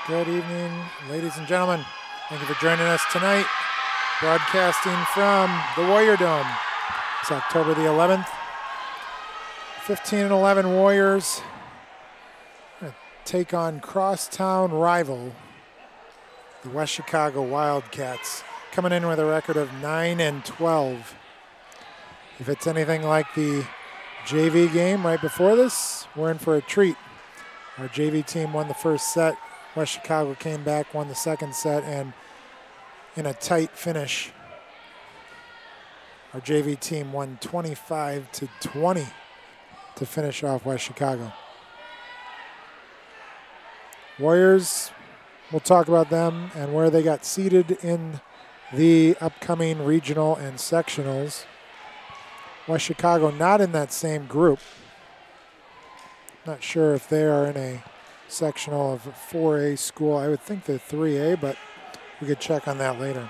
Good evening, ladies and gentlemen. Thank you for joining us tonight. Broadcasting from the Warrior Dome. It's October the 11th. 15-11 Warriors take on crosstown rival, the West Chicago Wildcats, coming in with a record of 9-12. If it's anything like the JV game right before this, we're in for a treat. Our JV team won the first set. West Chicago came back, won the second set, and in a tight finish, our JV team won 25-20 to finish off West Chicago. Warriors, we'll talk about them and where they got seeded in the upcoming regional and sectionals. West Chicago not in that same group. Not sure if they are in a sectional of 4A school. I would think they're 3A, but we could check on that later.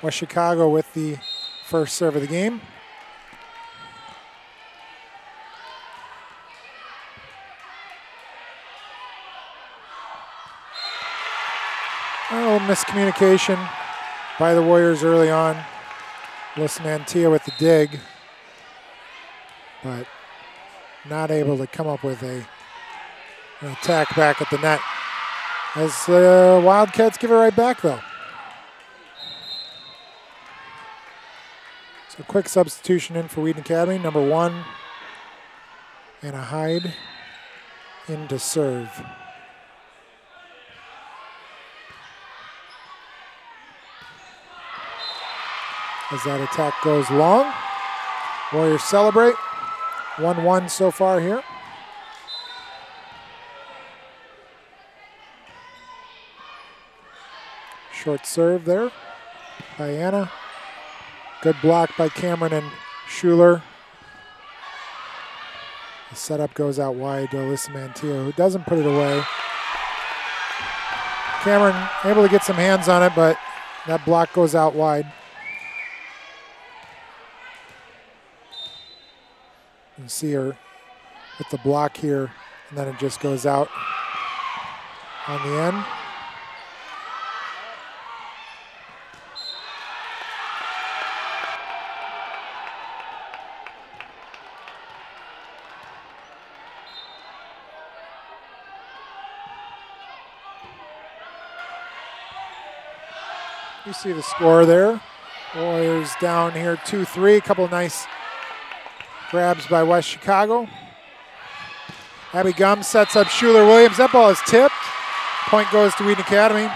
West Chicago with the first serve of the game. A little miscommunication by the Warriors early on. Alyssa Mantilla with the dig, but not able to come up with an attack back at the net. As the Wildcats give it right back, though. So quick substitution in for Wheaton Academy. Number 1, Anna Hyde in to serve. As that attack goes long, Warriors celebrate. 1-1 so far here. Short serve there by Anna. Good block by Cameron and Schuler. The setup goes out wide to Alyssa Mantilla, who doesn't put it away. Cameron able to get some hands on it, but that block goes out wide. You can see her with the block here, and then it just goes out on the end. You see the score there. Warriors down here 2-3. A couple of nice grabs by West Chicago. Abby Gum sets up Schuler Williams. That ball is tipped. Point goes to Wheaton Academy.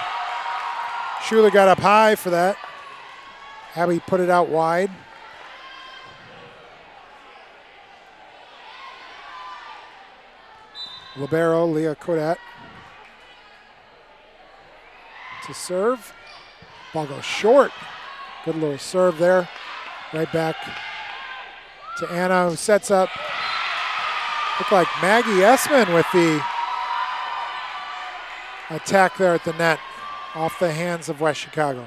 Schuler got up high for that. Abby put it out wide. Libero, Leah Kodat to serve. Ball goes short. Good little serve there. Right back to Anna, who sets up. Looked like Maggie Essman with the attack there at the net off the hands of West Chicago.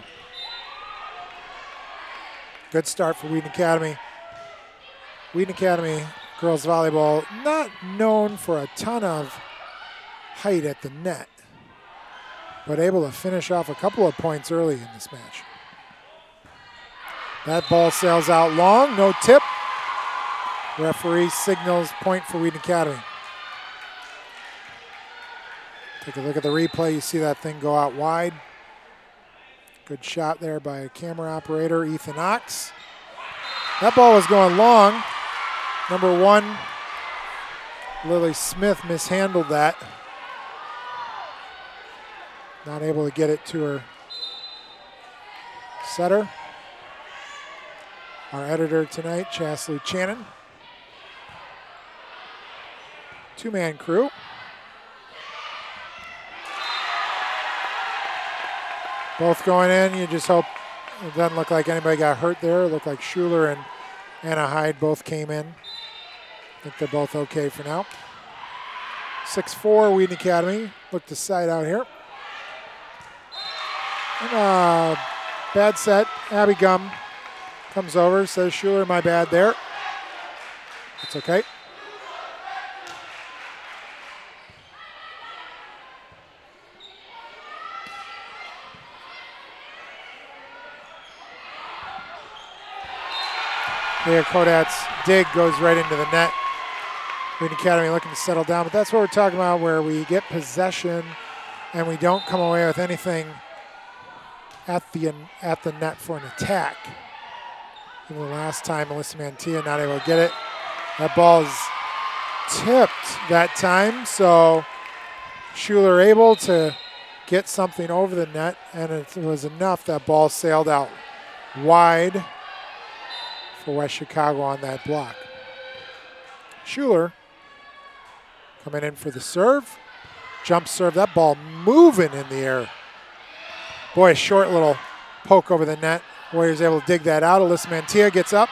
Good start for Wheaton Academy. Wheaton Academy girls volleyball not known for a ton of height at the net, but able to finish off a couple of points early in this match. That ball sails out long, no tip. Referee signals point for Wheaton Academy. Take a look at the replay. You see that thing go out wide. Good shot there by a camera operator, Ethan Ox. That ball was going long. Number 1, Lily Smith mishandled that. Not able to get it to her setter. Our editor tonight, Chasley Channon. 2-man crew. Both going in. You just hope it doesn't look like anybody got hurt there. It looked like Schuler and Anna Hyde both came in. I think they're both okay for now. 6-4 Wheaton Academy. Look to side out here. And bad set. Abby Gum comes over, says, Schuler, my bad there. It's okay. Leah Kodat's dig goes right into the net. Wheaton Academy looking to settle down, but that's what we're talking about, where we get possession and we don't come away with anything at the net for an attack. Even the last time, Melissa Mantilla not able to get it. That ball is tipped that time, so Schuler able to get something over the net, and it was enough. That ball sailed out wide for West Chicago on that block. Schuler coming in for the serve. Jump serve, that ball moving in the air. Boy, a short little poke over the net. Warriors able to dig that out. Alyssa Mantilla gets up.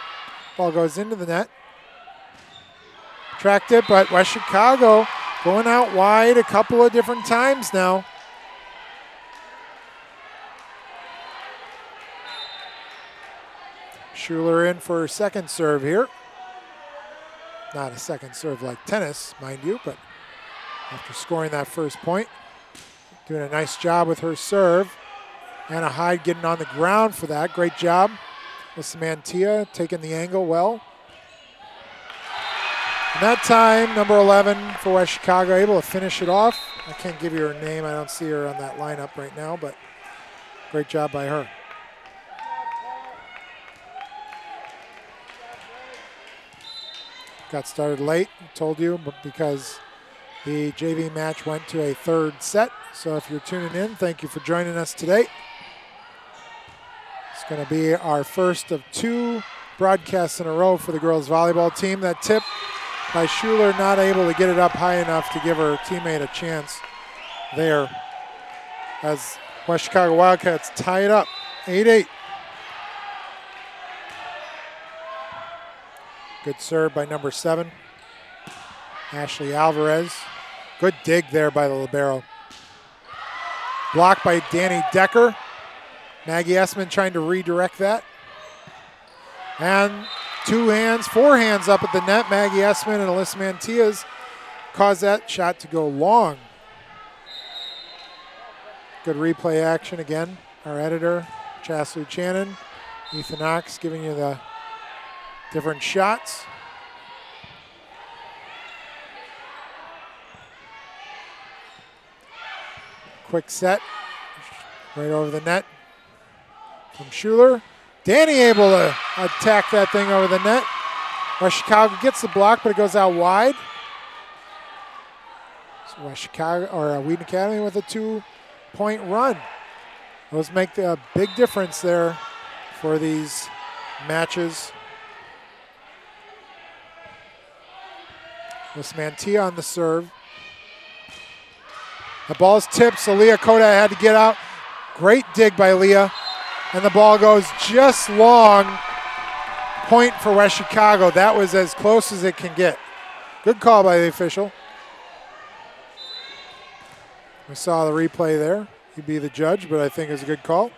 Ball goes into the net. Tracked it, but West Chicago going out wide a couple of different times now. Schuler in for her second serve here. Not a second serve like tennis, mind you, but after scoring that first point, doing a nice job with her serve. Anna Hyde getting on the ground for that. Great job. With Mantilla taking the angle well. And that time, number 11 for West Chicago, able to finish it off. I can't give you her name. I don't see her on that lineup right now, but great job by her. Got started late, told you, but because the JV match went to a third set. So if you're tuning in, thank you for joining us today. It's going to be our first of 2 broadcasts in a row for the girls volleyball team. That tip by Schuler, not able to get it up high enough to give her teammate a chance there, as West Chicago Wildcats tie it up 8-8. Good serve by number 7, Ashley Alvarez. Good dig there by the libero. Blocked by Danny Decker. Maggie Essman trying to redirect that. And 4 hands up at the net. Maggie Essman and Alyssa Mantillas caused that shot to go long. Good replay action again. Our editor, Chaslu Channon, Ethan Knox giving you the different shots. Quick set, right over the net from Schuler. Danny able to attack that thing over the net. West Chicago gets the block, but it goes out wide. So West Chicago, or Wheaton Academy with a 2-point run. Those make a big difference there for these matches. With Mantilla on the serve. The ball is tipped, so Leah Koda had to get out. Great dig by Leah. And the ball goes just long. Point for West Chicago. That was as close as it can get. Good call by the official. We saw the replay there. He'd be the judge, but I think it was a good call.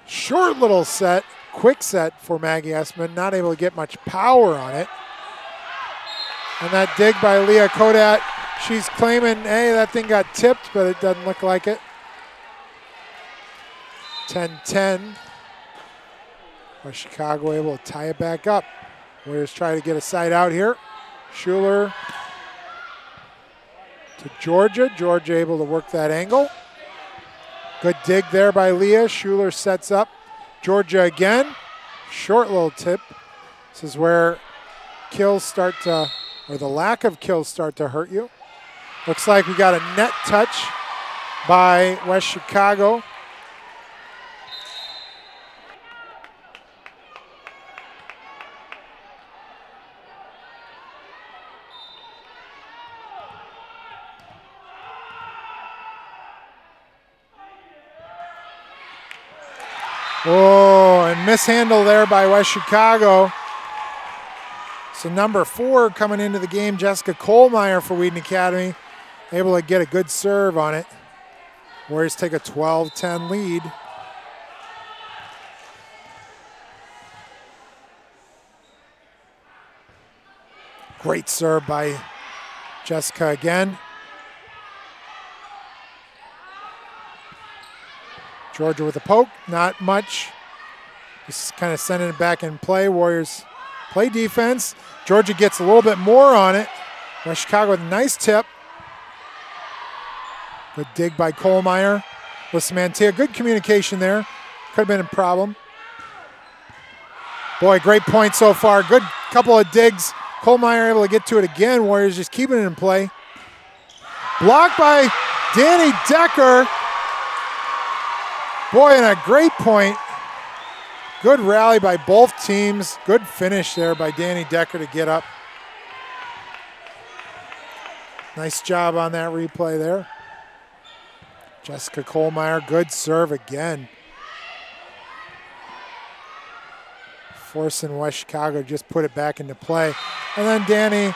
Short little set. Quick set for Maggie Essman, not able to get much power on it. And that dig by Leah Kodat, she's claiming, hey, that thing got tipped, but it doesn't look like it. 10-10. West Chicago able to tie it back up. Warriors try to get a side out here. Schuler to Georgia. Georgia able to work that angle. Good dig there by Leah. Schuler sets up. Georgia again, short little tip. This is where kills start to, or the lack of kills start to hurt you. Looks like we got a net touch by West Chicago. Oh, and mishandle there by West Chicago. So number 4 coming into the game, Jessica Kohlmeyer for Wheaton Academy, able to get a good serve on it. Warriors take a 12-10 lead. Great serve by Jessica again. Georgia with a poke, not much Just kind of sending it back in play. Warriors play defense. Georgia gets a little bit more on it. West Chicago with a nice tip. Good dig by Kohlmeyer. Bustamante, good communication there. Could have been a problem. Boy, great point so far. Good couple of digs. Kohlmeyer able to get to it again. Warriors just keeping it in play. Blocked by Danny Decker. Boy, and a great point. Good rally by both teams. Good finish there by Danny Decker to get up. Nice job on that replay there. Jessica Kohlmeyer, good serve again. Forcing West Chicago just put it back into play. And then Danny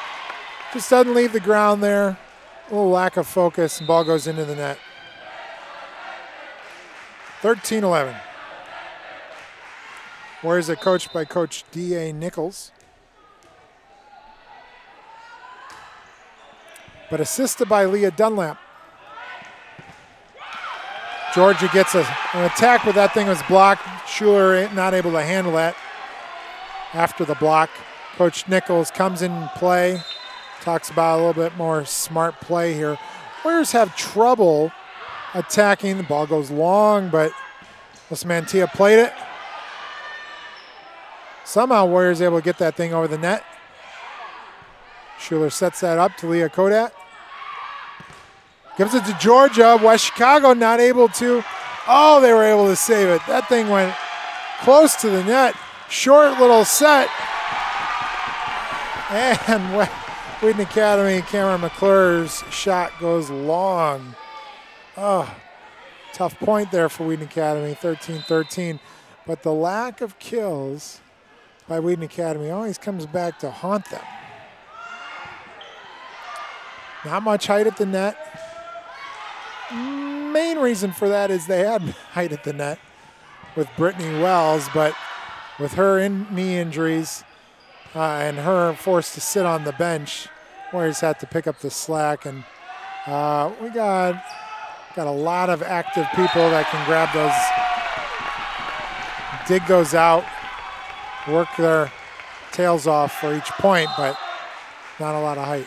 just doesn't leave the ground there. A little lack of focus, and ball goes into the net. 13-11. Warriors are coached by Coach D.A. Nichols. But assisted by Leah Dunlap. Georgia gets an attack, but that thing was blocked. Schuler not able to handle that after the block. Coach Nichols comes in play, talks about a little bit more smart play here. Warriors have trouble attacking. The ball goes long, but Bustamante played it. Somehow Warriors able to get that thing over the net. Schuler sets that up to Leah Kodat. Gives it to Georgia. West Chicago not able to. Oh, they were able to save it. That thing went close to the net. Short little set. And Wheaton Academy, Cameron McClure's shot goes long. Oh, tough point there for Wheaton Academy, 13-13. But the lack of kills by Wheaton Academy always comes back to haunt them. Not much height at the net. Main reason for that is they had height at the net with Brittany Wells, but with her knee injuries and her forced to sit on the bench, Warriors had to pick up the slack. And we got a lot of active people that can grab those, dig those out, work their tails off for each point, but not a lot of height.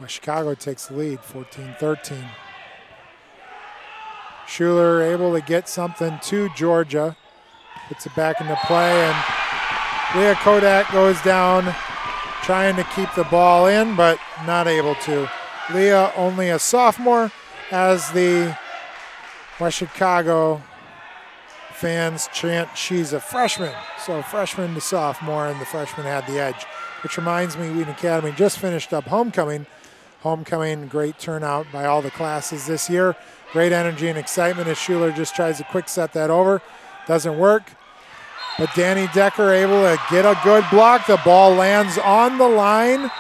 West Chicago takes the lead, 14-13. Schuler able to get something to Georgia. Puts it back into play, and Leah Kodak goes down trying to keep the ball in, but not able to. Leah, only a sophomore, as the West Chicago fans chant she's a freshman. So freshman to sophomore, and the freshman had the edge. Which reminds me, Wheaton Academy just finished up homecoming. Homecoming, great turnout by all the classes this year. Great energy and excitement as Schuler just tries to quick set that over. Doesn't work. But Danny Decker able to get a good block. The ball lands on the line.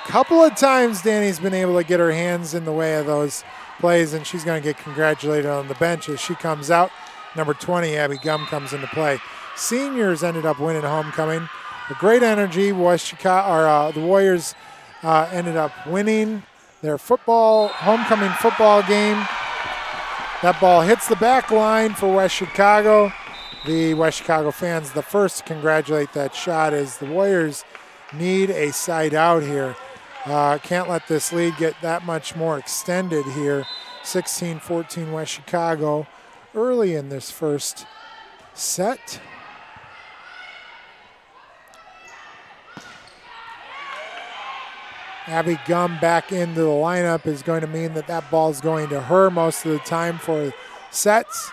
Couple of times Danny's been able to get her hands in the way of those plays, and she's going to get congratulated on the bench as she comes out. Number 20, Abby Gum, comes into play. Seniors ended up winning homecoming. A great energy. West Chicago, the Warriors ended up winning their homecoming football game. That ball hits the back line for West Chicago. The West Chicago fans, the first to congratulate that shot, as the Warriors need a side out here. Can't let this lead get that much more extended here. 16-14 West Chicago early in this first set. Abby Gum back into the lineup is going to mean that ball is going to her most of the time for sets.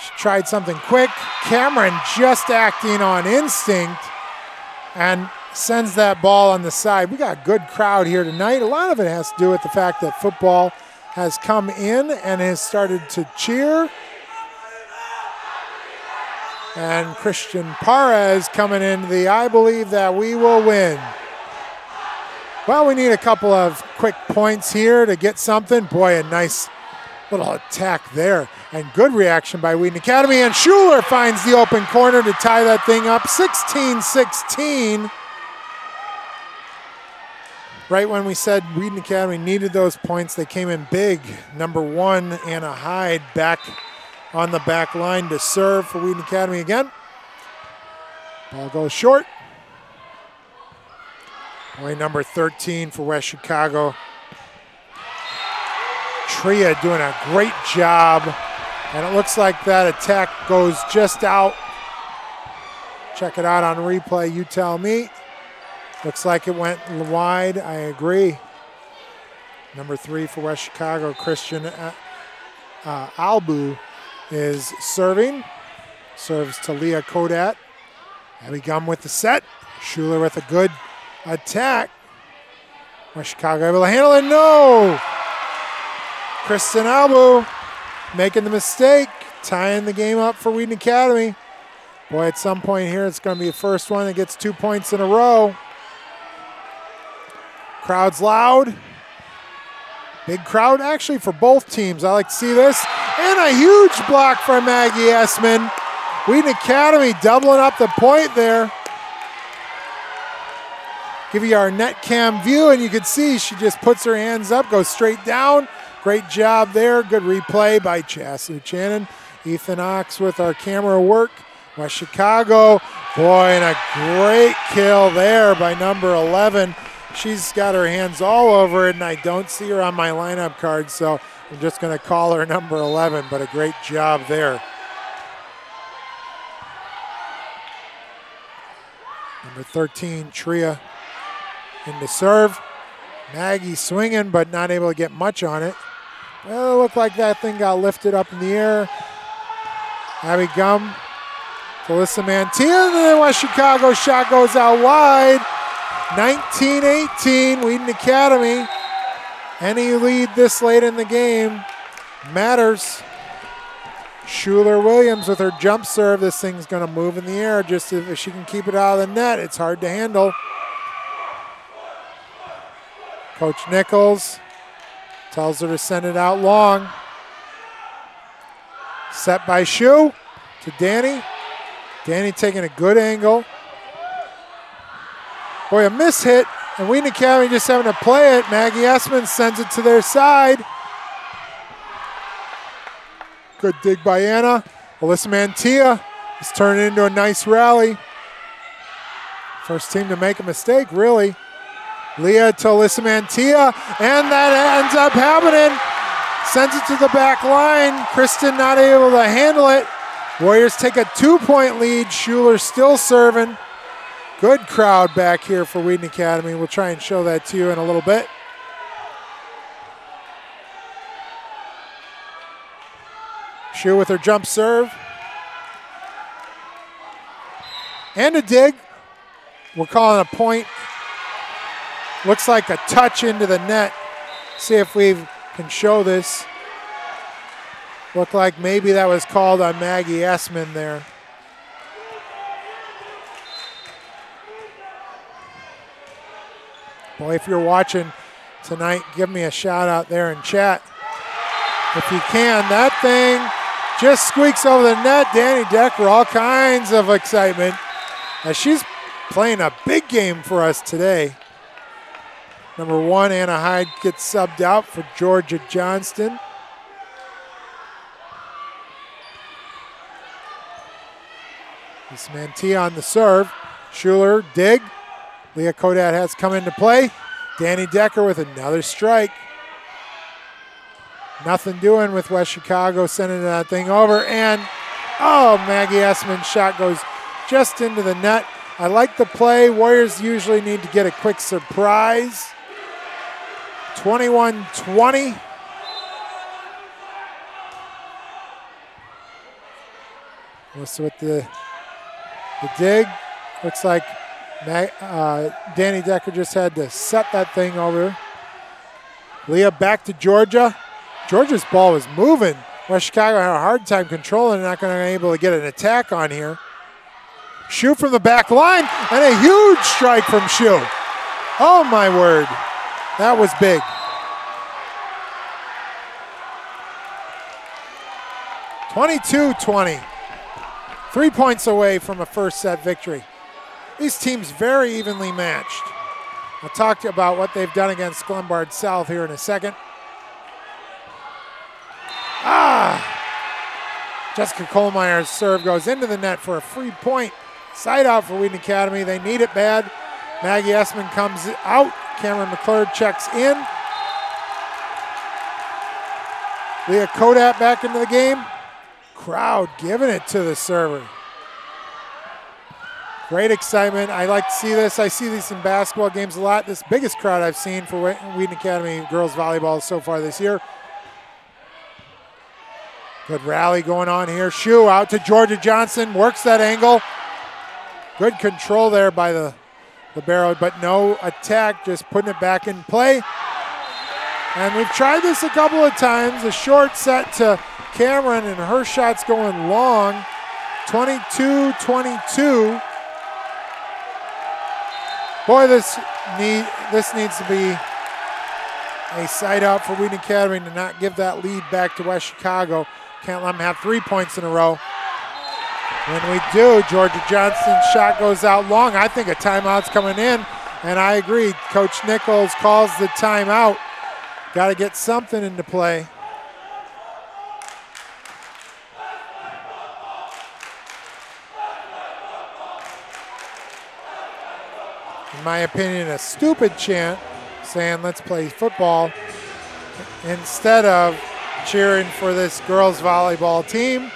She tried something quick. Cameron just acting on instinct and sends that ball on the side. We got a good crowd here tonight. A lot of it has to do with the fact that football has come in and has started to cheer. And Christian Parez coming into the I believe that we will win. Well, we need a couple of quick points here to get something. Boy, a nice little attack there. And good reaction by Wheaton Academy. And Schuler finds the open corner to tie that thing up. 16-16. Right when we said Wheaton Academy needed those points, they came in big. Number 1, Anna Hyde, back on the back line to serve for Wheaton Academy again. Ball goes short. Boy number 13 for West Chicago. Tria doing a great job. And it looks like that attack goes just out. Check it out on replay, you tell me. Looks like it went wide, I agree. Number 3 for West Chicago, Christian Albu is serving. Serves to Leah Kodat. Abby Gum with the set. Schuler with a good attack. West Chicago able to handle it, no! Kristen Albu making the mistake, tying the game up for Wheaton Academy. Boy, at some point here, it's going to be the first one that gets 2 points in a row. Crowd's loud. Big crowd, actually, for both teams. I like to see this. And a huge block from Maggie Essman. Wheaton Academy doubling up the point there. Give you our net cam view, and you can see she just puts her hands up, goes straight down. Great job there. Good replay by Chas Luchanan. Ethan Ox with our camera work. West Chicago, boy, and a great kill there by number 11. She's got her hands all over it, and I don't see her on my lineup card, so I'm just going to call her number 11, but a great job there. Number 13, Tria into serve. Maggie swinging, but not able to get much on it. Well, it looked like that thing got lifted up in the air. Abby Gum, Alyssa Mantia, and then West Chicago shot goes out wide. 19-18, Wheaton Academy. Any lead this late in the game matters. Schuler Williams with her jump serve. This thing's going to move in the air. Just if she can keep it out of the net, it's hard to handle. Coach Nichols tells her to send it out long. Set by Shu to Danny. Danny taking a good angle. Boy, a miss hit, and Wheaton Academy just having to play it. Maggie Essman sends it to their side. Good dig by Anna. Alyssa Mantia is turning into a nice rally. First team to make a mistake, really. Leah to Alyssa Mantia, and that ends up happening. Sends it to the back line. Kristen not able to handle it. Warriors take a 2-point lead. Schuler still serving. Good crowd back here for Wheaton Academy. We'll try and show that to you in a little bit. Shu with her jump serve. And a dig. We're calling a point. Looks like a touch into the net. See if we can show this. Looked like maybe that was called on Maggie Essman there. Boy, if you're watching tonight, give me a shout out there in chat. If you can, that thing just squeaks over the net. Danny Decker, all kinds of excitement. As she's playing a big game for us today. Number 1, Anna Hyde gets subbed out for Georgia Johnston. This Mantia on the serve. Schuler, dig. Leah Kodat has come into play. Danny Decker with another strike. Nothing doing with West Chicago sending that thing over. And, oh, Maggie Essman's shot goes just into the net. I like the play. Warriors usually need to get a quick surprise. 21-20. Melissa with the dig. Looks like Danny Decker just had to set that thing over. Leah back to Georgia. Georgia's ball was moving. West Chicago had a hard time controlling it, not going to be able to get an attack on here. Shu from the back line, and a huge strike from Shu. Oh my word, that was big. (22-20). 3 points away from a first set victory. These teams very evenly matched. I'll talk to you about what they've done against Glenbard South here in a second. Jessica Kohlmeyer's serve goes into the net for a free point. Side out for Wheaton Academy. They need it bad. Maggie Essman comes out. Cameron McClure checks in. Leah Kodat back into the game. Crowd giving it to the server. Great excitement. I like to see this. I see these in basketball games a lot. This biggest crowd I've seen for Wheaton Academy girls volleyball so far this year. Good rally going on here. Shu out to Georgia Johnson. Works that angle. Good control there by the libero, but no attack. Just putting it back in play. And we've tried this a couple of times. A short set to Cameron, and her shot's going long. 22-22. Boy, this needs to be a side out for Wheaton Academy to not give that lead back to West Chicago. Can't let them have 3 points in a row. When we do, Georgia Johnson's shot goes out long. I think a timeout's coming in, and I agree. Coach Nichols calls the timeout. Got to get something into play. In my opinion, a stupid chant saying let's play football instead of cheering for this girls volleyball team.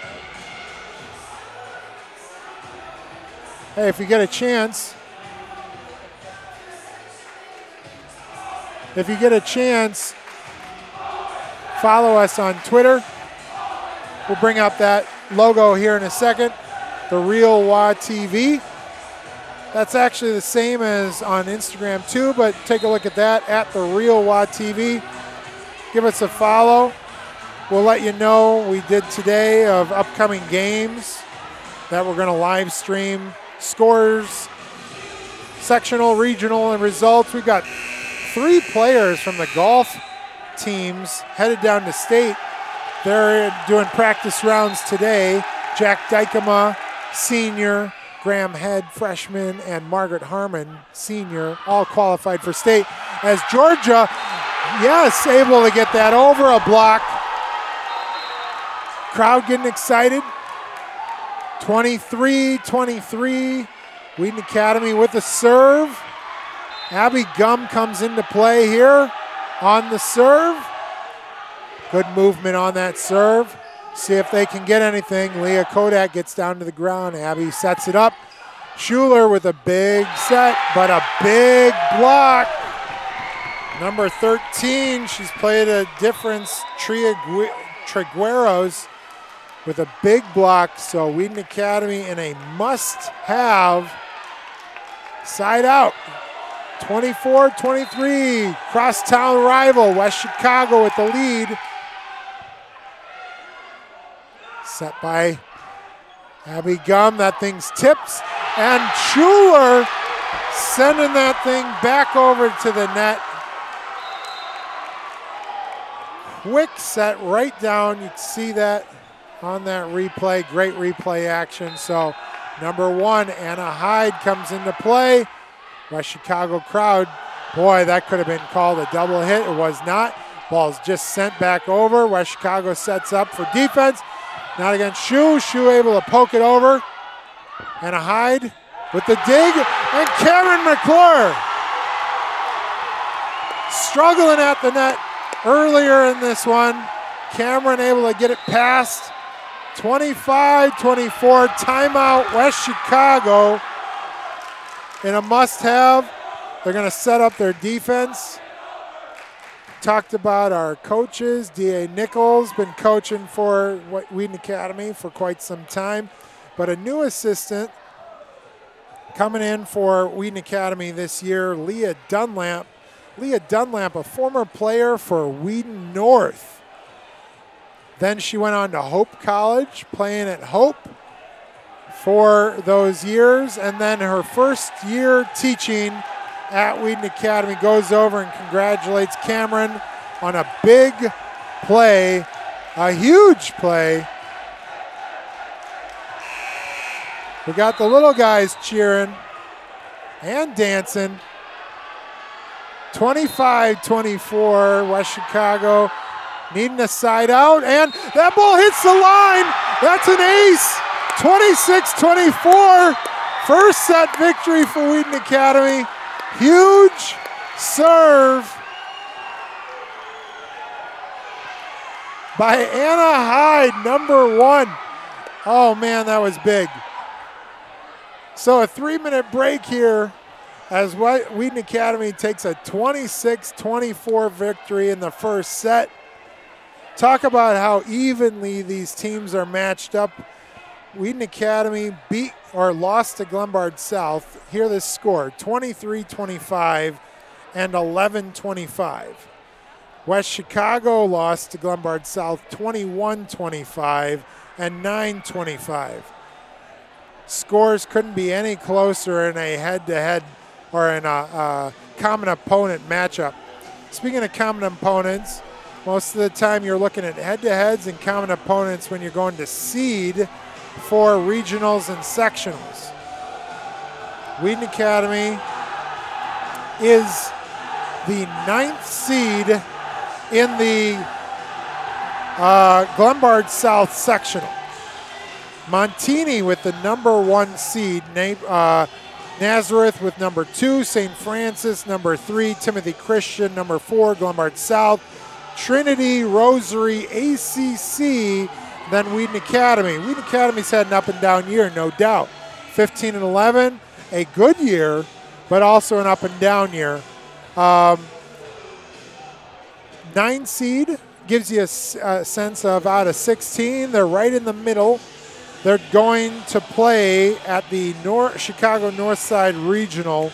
Hey, if you get a chance, follow us on Twitter. We'll bring up that logo here in a second, the Real WA TV. That's actually the same as on Instagram too, but take a look at that, at the Real WA TV. Give us a follow. We'll let you know we did today of upcoming games that we're going to live stream. Scores, sectional, regional, and results. We've got 3 players from the golf teams headed down to state. They're doing practice rounds today. Jack Dykema, senior, Graham Head, freshman, and Margaret Harmon, senior, all qualified for state. As Georgia, yes, able to get that over a block. Crowd getting excited. 23-23, Wheaton Academy with a serve. Abby Gum comes into play here on the serve. Good movement on that serve. See if they can get anything. Leah Kodak gets down to the ground. Abby sets it up. Schuler with a big set, but a big block. Number 13, she's played a difference, Trigueros, with a big block. So Wheaton Academy in a must-have side out. 24-23, crosstown rival, West Chicago with the lead. Set by Abby Gum, that thing's tips, and Schuler sending that thing back over to the net. Quick set right down, you can see that on that replay, great replay action. So number 1, Anna Hyde comes into play. West Chicago crowd, boy, that could have been called a double hit. It was not. Ball's just sent back over. West Chicago sets up for defense. Not against Shu. Shu able to poke it over. Anna Hyde with the dig. And Cameron McClure struggling at the net earlier in this one. Cameron able to get it past. 25-24, timeout, West Chicago in a must-have. They're going to set up their defense. Talked about our coaches. D.A. Nichols, been coaching for Wheaton Academy for quite some time. But a new assistant coming in for Wheaton Academy this year, Leah Dunlap. Leah Dunlap, a former player for Wheaton North. Then she went on to Hope College, playing at Hope for those years. And then her first year teaching at Wheaton Academy, goes over and congratulates Cameron on a big play, a huge play. We got the little guys cheering and dancing. 25-24, West Chicago needing a side out, and that ball hits the line. That's an ace. 26-24. First set victory for Wheaton Academy. Huge serve by Anna Hyde, number 1. Oh man, that was big. So a 3-minute break here as Wheaton Academy takes a 26-24 victory in the first set. Talk about how evenly these teams are matched up. Wheaton Academy beat or lost to Glenbard South. Hear this score, 23-25 and 11-25. West Chicago lost to Glenbard South 21-25 and 9-25. Scores couldn't be any closer in a head-to-head or in a common opponent matchup. Speaking of common opponents, most of the time you're looking at head-to-heads and common opponents when you're going to seed for regionals and sectionals. Wheaton Academy is the 9th seed in the Glenbard South sectional. Montini with the number 1 seed, Nazareth with number 2, St. Francis number 3, Timothy Christian number 4, Glenbard South, Trinity, Rosary, ACC, then Wheaton Academy. Wheaton Academy's had an up and down year, no doubt. 15-11, a good year, but also an up and down year. 9 seed gives you a sense of out of 16. They're right in the middle. They're going to play at the Chicago Northside Regional.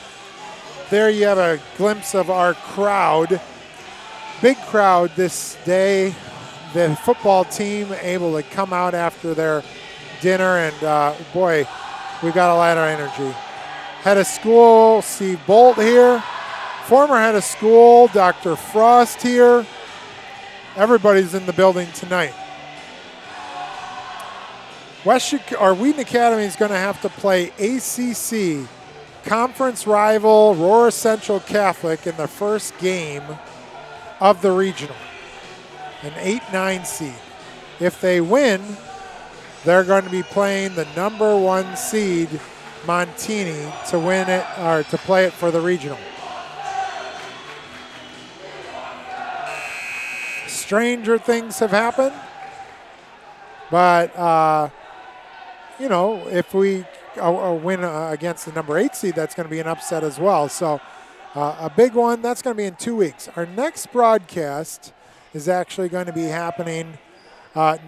There you have a glimpse of our crowd. Big crowd this day. The football team able to come out after their dinner, and boy, we got a lot of energy. Head of school, Steve Bolt here. Former head of school, Dr. Frost here. Everybody's in the building tonight. Wheaton Academy is going to have to play ACC, conference rival Aurora Central Catholic in the first game of the regional, an 8-9 seed. If they win, they're going to be playing the number 1 seed Montini to win it or to play it for the regional. Stranger things have happened, but you know, if we win against the number 8 seed, that's going to be an upset as well. So a big one, that's going to be in 2 weeks. Our next broadcast is actually going to be happening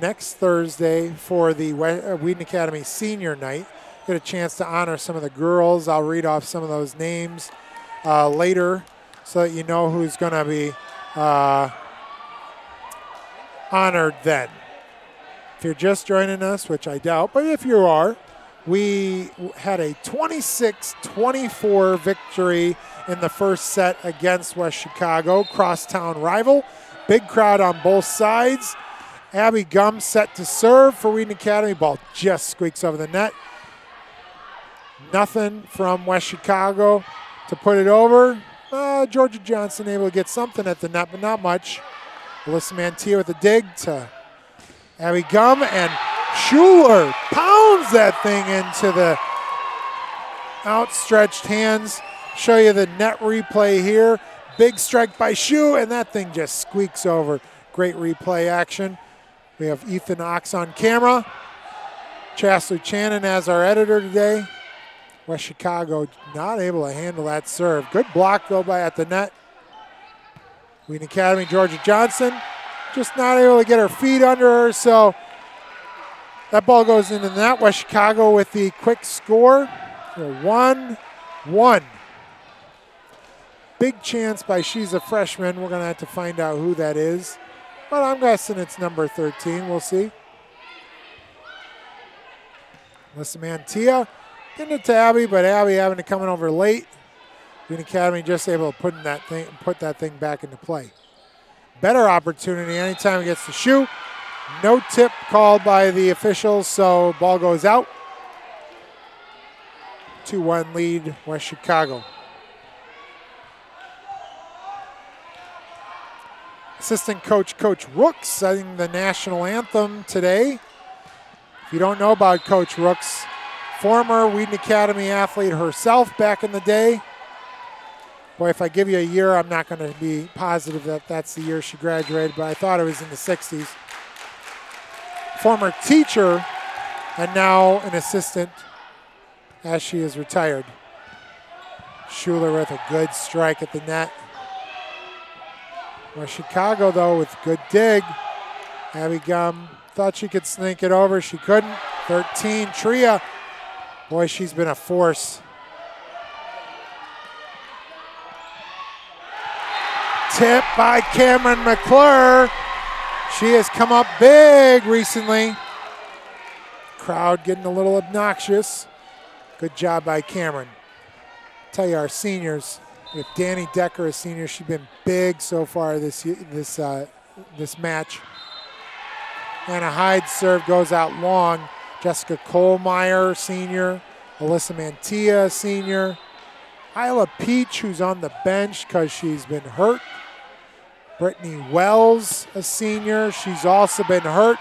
next Thursday for the Wheaton Academy Senior Night. Get a chance to honor some of the girls. I'll read off some of those names later so that you know who's going to be honored then. If you're just joining us, which I doubt, but if you are, we had a 26-24 victory in the first set against West Chicago, crosstown rival. Big crowd on both sides. Abby Gum set to serve for Wheaton Academy. Ball just squeaks over the net. Nothing from West Chicago to put it over. Georgia Johnson able to get something at the net, but not much. Alyssa Mantilla with a dig to Abby Gum, and Schuler pounds that thing into the outstretched hands. Show you the net replay here. Big strike by Shu, and that thing just squeaks over. Great replay action. We have Ethan Ox on camera. Chas Luchanan as our editor today. West Chicago not able to handle that serve. Good block though by at the net. Wheaton Academy, Georgia Johnson, just not able to get her feet under her, so that ball goes into the net. West Chicago with the quick score, 1-1. Big chance by she's a freshman. We're going to have to find out who that is, but I'm guessing it's number 13. We'll see. Alyssa Mantilla getting it to Abby, but Abby having to come in over late. Wheaton Academy just able to put that thing back into play. Better opportunity anytime it gets to shoot. No tip called by the officials, so ball goes out. 2-1 lead, West Chicago. Assistant coach, Coach Rooks, setting the national anthem today. If you don't know about Coach Rooks, former Wheaton Academy athlete herself back in the day. Boy, if I give you a year, I'm not going to be positive that that's the year she graduated, but I thought it was in the 60s. Former teacher and now an assistant as she is retired. Schuler with a good strike at the net. Well, Chicago, though, with good dig. Abby Gum thought she could sneak it over. She couldn't. 13, Tria. Boy, she's been a force. Tip by Cameron McClure. She has come up big recently. Crowd getting a little obnoxious. Good job by Cameron. Tell you, our seniors, we have Danny Decker, a senior. She's been big so far this match. Anna Hyde's serve goes out long. Jessica Kohlmeyer, senior. Alyssa Mantilla, senior. Isla Peach, who's on the bench because she's been hurt. Brittany Wells, a senior. She's also been hurt.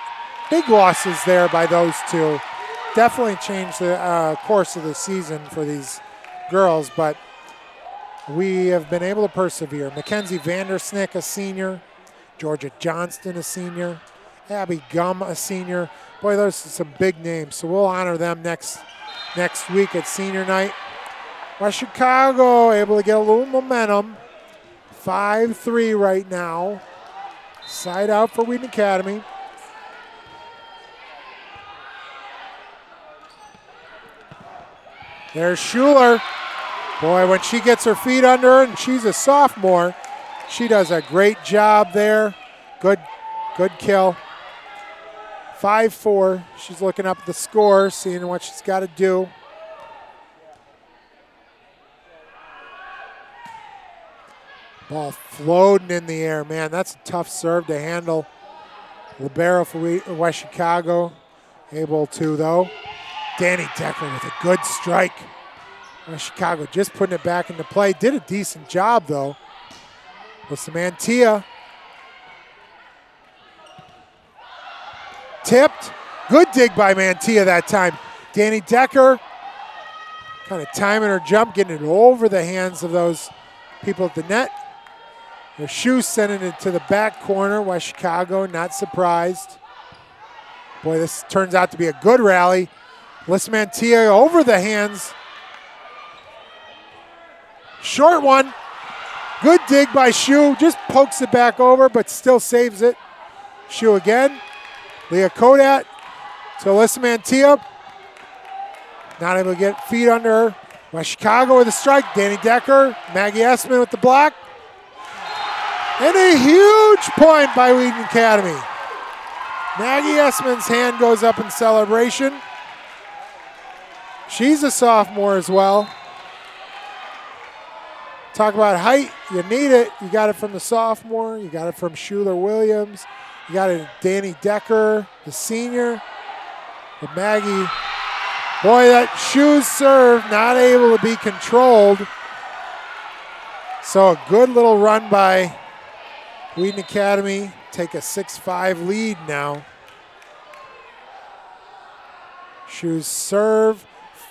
Big losses there by those two. Definitely changed the course of the season for these girls, but we have been able to persevere. Mackenzie Vandersnick, a senior. Georgia Johnston, a senior. Abby Gum, a senior. Boy, those are some big names, so we'll honor them next week at senior night. West Chicago able to get a little momentum. 5-3 right now. Side out for Wheaton Academy. There's Schuler. Boy, when she gets her feet under her, and she's a sophomore, she does a great job there. Good kill. 5-4. She's looking up at the score, seeing what she's got to do. Ball floating in the air. Man, that's a tough serve to handle. Libero for West Chicago. Able to, though. Danny Decker with a good strike. West Chicago just putting it back into play. Did a decent job, though. With some Mantilla. Tipped. Good dig by Mantilla that time. Danny Decker kind of timing her jump, getting it over the hands of those people at the net. Their shoe sending it to the back corner. West Chicago not surprised. Boy, this turns out to be a good rally. Alyssa Mantilla over the hands. Short one. Good dig by Shu. Just pokes it back over, but still saves it. Shu again. Leah Kodat to Alyssa Mantilla. Not able to get feet under her. West Chicago with a strike. Danny Decker. Maggie Essman with the block. And a huge point by Wheaton Academy. Maggie Essman's hand goes up in celebration. She's a sophomore as well. Talk about height. You need it. You got it from the sophomore. You got it from Schuler Williams. You got it Danny Decker, the senior. But Maggie, boy, that shoe serve not able to be controlled. So a good little run by Wheaton Academy. Take a 6-5 lead now. Shoes serve.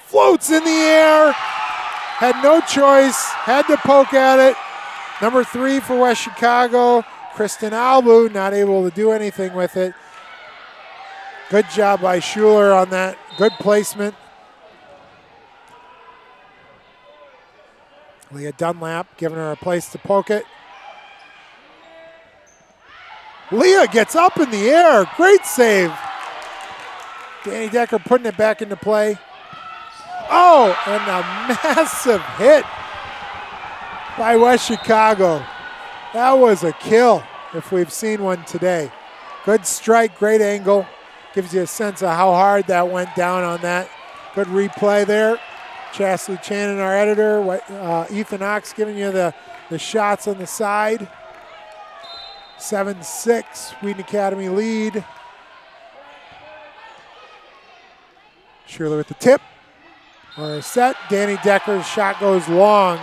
Floats in the air. Had no choice. Had to poke at it. Number 3 for West Chicago. Kristen Albu not able to do anything with it. Good job by Schuler on that. Good placement. Leah Dunlap giving her a place to poke it. Leah gets up in the air. Great save. Danny Decker putting it back into play. Oh, and a massive hit by West Chicago. That was a kill if we've seen one today. Good strike, great angle. Gives you a sense of how hard that went down on that. Good replay there. Chastity Channon, our editor. Ethan Ox giving you the shots on the side. 7-6, Wheaton Academy lead. Schuler with the tip. Or a set. Danny Decker's shot goes long.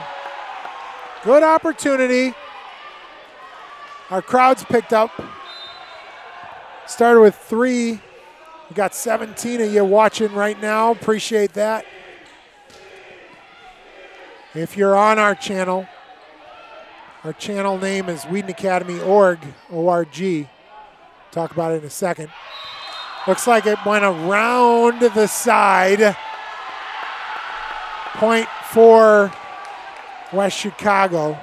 Good opportunity. Our crowd's picked up. Started with 3. We got 17 of you watching right now. Appreciate that. If you're on our channel name is Wheaton Academy O-R-G. Talk about it in a second. Looks like it went around the side. Point for West Chicago.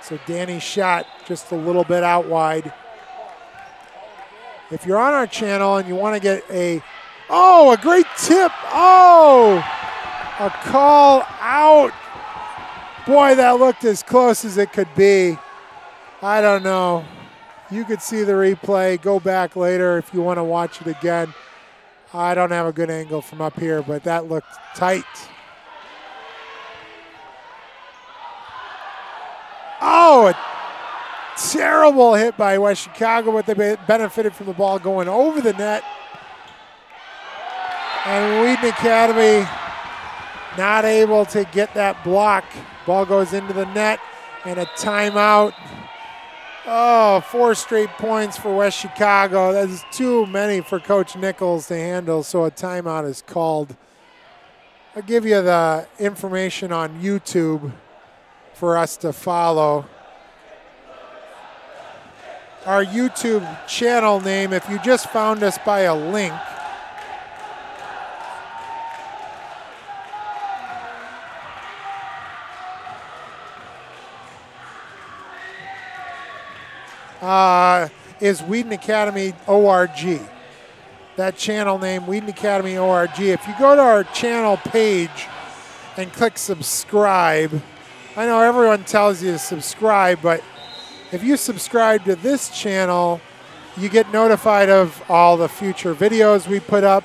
So Danny's shot just a little bit out wide. If you're on our channel and you want to get a great tip. Oh, a call out. Boy, that looked as close as it could be. I don't know. You could see the replay. Go back later if you want to watch it again. I don't have a good angle from up here, but that looked tight. Oh, a terrible hit by West Chicago, but they benefited from the ball going over the net. And Wheaton Academy not able to get that block. Ball goes into the net and a timeout. Oh, 4 straight points for West Chicago. That is too many for Coach Nichols to handle, so a timeout is called. I'll give you the information on YouTube for us to follow. Our YouTube channel name, if you just found us by a link, is Wheaton Academy ORG. That channel name, Wheaton Academy ORG. If you go to our channel page and click subscribe, I know everyone tells you to subscribe, but if you subscribe to this channel, you get notified of all the future videos we put up.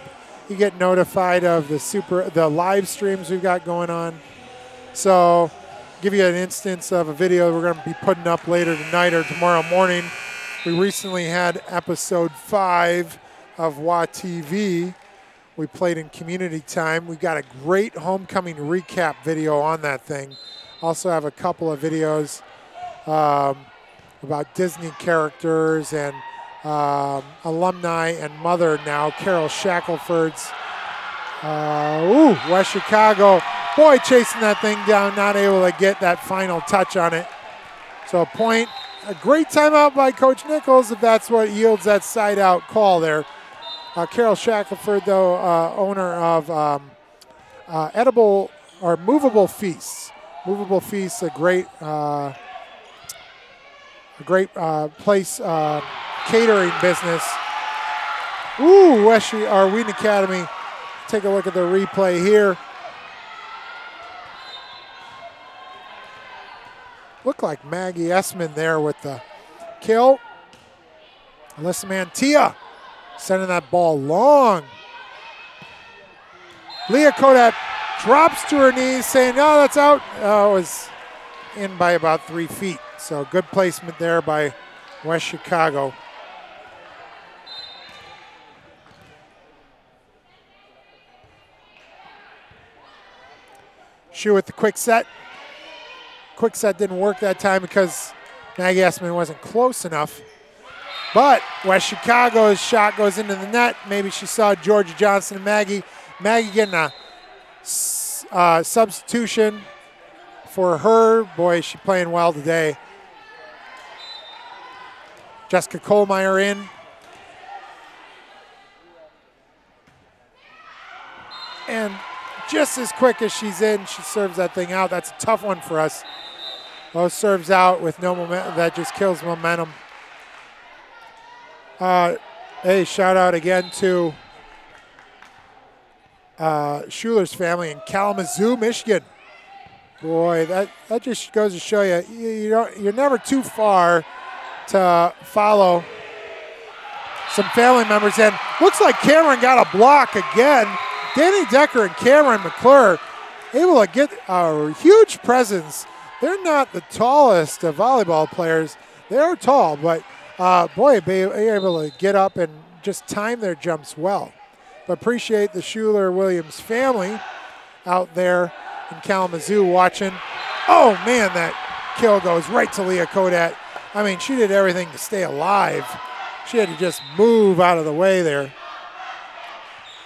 You get notified of the live streams we've got going on. So, give you an instance of a video we're going to be putting up later tonight or tomorrow morning. We recently had episode 5 of WATV. We played in community time. We got a great homecoming recap video on that thing. Also have a couple of videos about Disney characters and alumni and mother now, Carol Shackelford's. West Chicago. Boy, chasing that thing down, not able to get that final touch on it. So a point, a great timeout by Coach Nichols if that's what yields that side out call there. Carol Shackelford, though, owner of edible or movable feasts. Movable Feasts, a great place, catering business. Ooh, Wheaton Academy. Take a look at the replay here. Looked like Maggie Essman there with the kill. Alyssa Mantilla sending that ball long. Leah Kodat drops to her knees saying, "No, that's out." It was in by about 3 feet. So good placement there by West Chicago. Shu with the quick set. Quick set didn't work that time because Maggie Essman wasn't close enough. But West Chicago's shot goes into the net. Maybe she saw Georgia Johnson and Maggie. Maggie getting a substitution for her. Boy, she's playing well today. Jessica Kohlmeyer in. And just as quick as she's in, she serves that thing out. That's a tough one for us. Those serves out with no momentum. That just kills momentum. Hey, shout out again to Schuler's family in Kalamazoo, Michigan. Boy, that just goes to show you, you're never too far to follow some family members. And looks like Cameron got a block again. Danny Decker and Cameron McClure able to get a huge presence. They're not the tallest of volleyball players. They're tall, but boy, they're able to get up and just time their jumps well. But appreciate the Schuler-Williams family out there in Kalamazoo watching. Oh, man, that kill goes right to Leah Kodat. I mean, she did everything to stay alive. She had to just move out of the way there.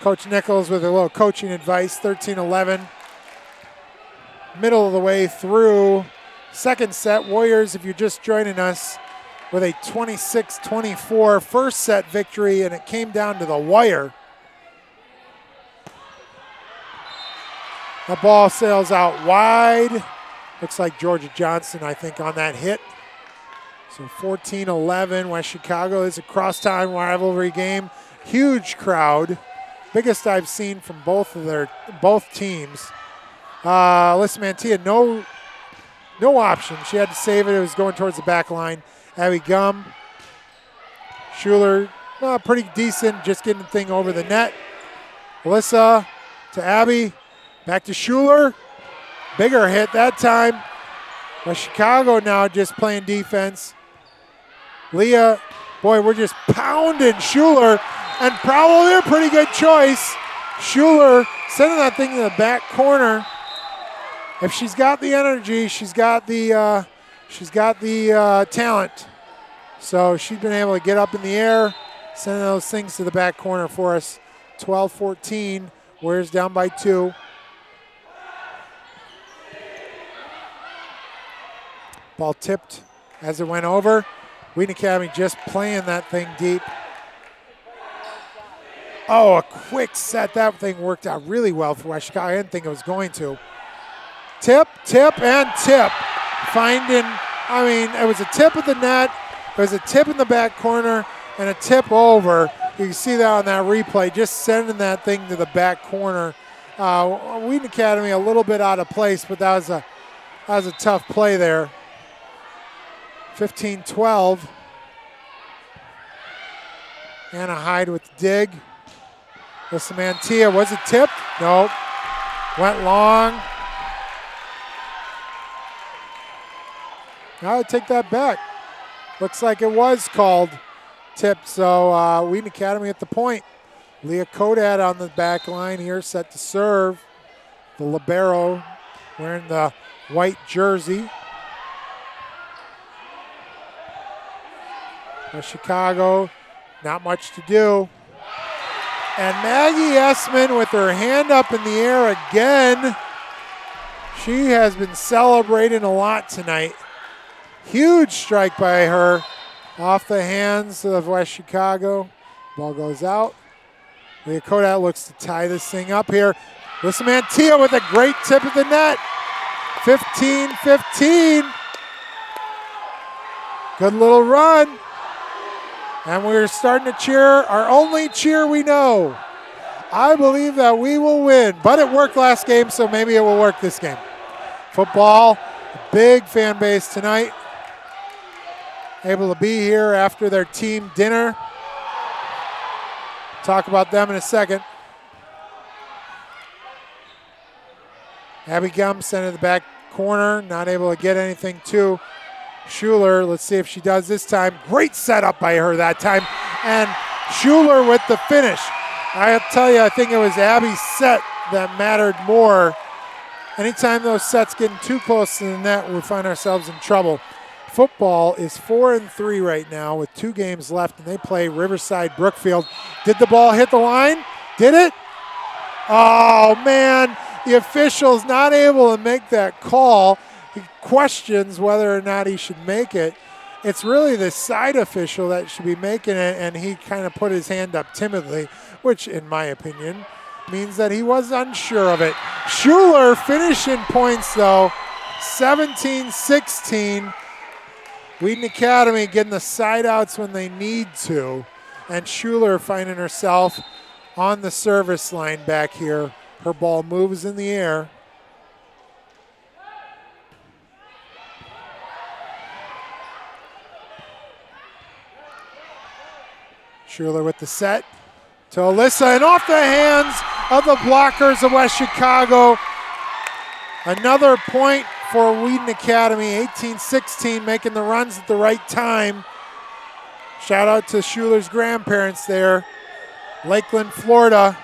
Coach Nichols with a little coaching advice, 13-11. Middle of the way through. Second set, Warriors, if you're just joining us, with a 26-24 first set victory, and it came down to the wire. The ball sails out wide. Looks like Georgia Johnson, I think, on that hit. So 14-11, West Chicago. Is a crosstown rivalry game. Huge crowd. Biggest I've seen from both teams. Alyssa Mantilla, no option. She had to save it. It was going towards the back line. Abby Gum. Schuler, pretty decent, just getting the thing over the net. Alyssa to Abby. Back to Schuler. Bigger hit that time. West Chicago now just playing defense. Leah, boy, we're just pounding Schuler, and probably a pretty good choice. Schuler sending that thing to the back corner. If she's got the energy, she's got the talent. So she's been able to get up in the air, sending those things to the back corner for us. 12-14, Warriors down by 2. Ball tipped as it went over. Wheaton Academy just playing that thing deep. Oh, a quick set. That thing worked out really well for West Chicago. I didn't think it was going to. Tip, and tip. It was a tip of the net. It was a tip in the back corner and a tip over. You can see that on that replay, just sending that thing to the back corner. Wheaton Academy a little bit out of place, but that was a tough play there. 15-12. Anna Hyde with the dig. Alyssa Mantilla, was it tipped? Nope. Went long. Now I take that back. Looks like it was called tipped, so Wheaton Academy at the point. Leah Kodad on the back line here, set to serve. The libero wearing the white jersey. Chicago, not much to do. And Maggie Essman with her hand up in the air again. She has been celebrating a lot tonight. Huge strike by her off the hands of West Chicago. Ball goes out. Leah Kodat looks to tie this thing up here. Alyssa Mantilla with a great tip of the net. 15-15. Good little run. And we're starting to cheer our only cheer we know. I believe that we will win, but it worked last game, so maybe it will work this game. Football, big fan base tonight. Able to be here after their team dinner. Talk about them in a second. Abby Gum sent it to the back corner, not able to get anything to Schuler. Let's see if she does this time. Great setup by her that time. And Schuler with the finish. I'll tell you, I think it was Abby's set that mattered more. Anytime those sets getting too close to the net, we find ourselves in trouble. Football is 4-3 right now with 2 games left, and they play Riverside Brookfield. Did the ball hit the line? Did it? Oh, man. The official's not able to make that call. He questions whether or not he should make it. It's really the side official that should be making it, and he kind of put his hand up timidly, which, in my opinion, means that he was unsure of it. Schuler finishing points, though, 17-16. Wheaton Academy getting the side outs when they need to, and Schuler finding herself on the service line back here. Her ball moves in the air. Schuler with the set to Alyssa, and off the hands of the blockers of West Chicago. Another point for Wheaton Academy, 18-16, making the runs at the right time. Shout out to Schuler's grandparents there, Lakeland, Florida.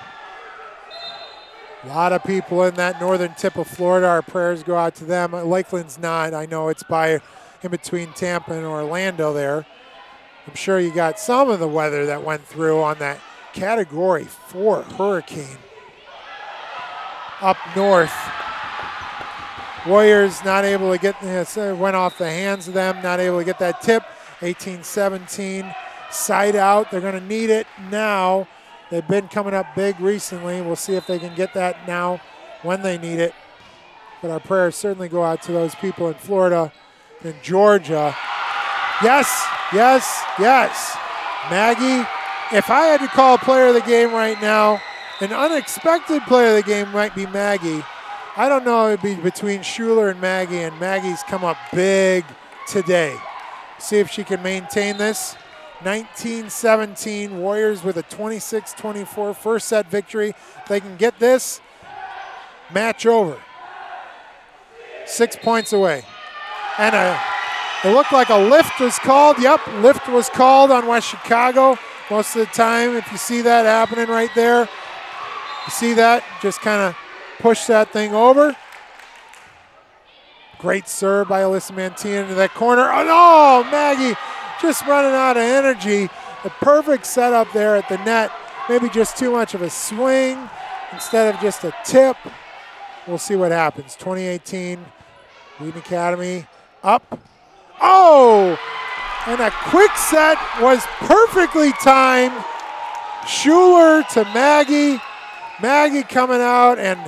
A lot of people in that northern tip of Florida. Our prayers go out to them. Lakeland's not. I know it's by in between Tampa and Orlando there. I'm sure you got some of the weather that went through on that Category 4 hurricane up north. Warriors not able to get, went off the hands of them, not able to get that tip. 18-17, side out. They're going to need it now. They've been coming up big recently. We'll see if they can get that now when they need it. But our prayers certainly go out to those people in Florida and Georgia. Yes, yes, yes. Maggie, if I had to call a player of the game right now, an unexpected player of the game might be Maggie. I don't know, it'd be between Schuler and Maggie's come up big today. See if she can maintain this. 19-17, Warriors with a 26-24 first set victory. If they can get this, match over. 6 points away. And it looked like a lift was called. Yep, lift was called on West Chicago. Most of the time, if you see that happening right there, you see that, just kind of push that thing over. Great serve by Alyssa Mantilla into that corner. Oh no, Maggie just running out of energy. The perfect setup there at the net. Maybe just too much of a swing instead of just a tip. We'll see what happens. 2018, Wheaton Academy up. Oh, and a quick set was perfectly timed. Schuler to Maggie. Maggie coming out and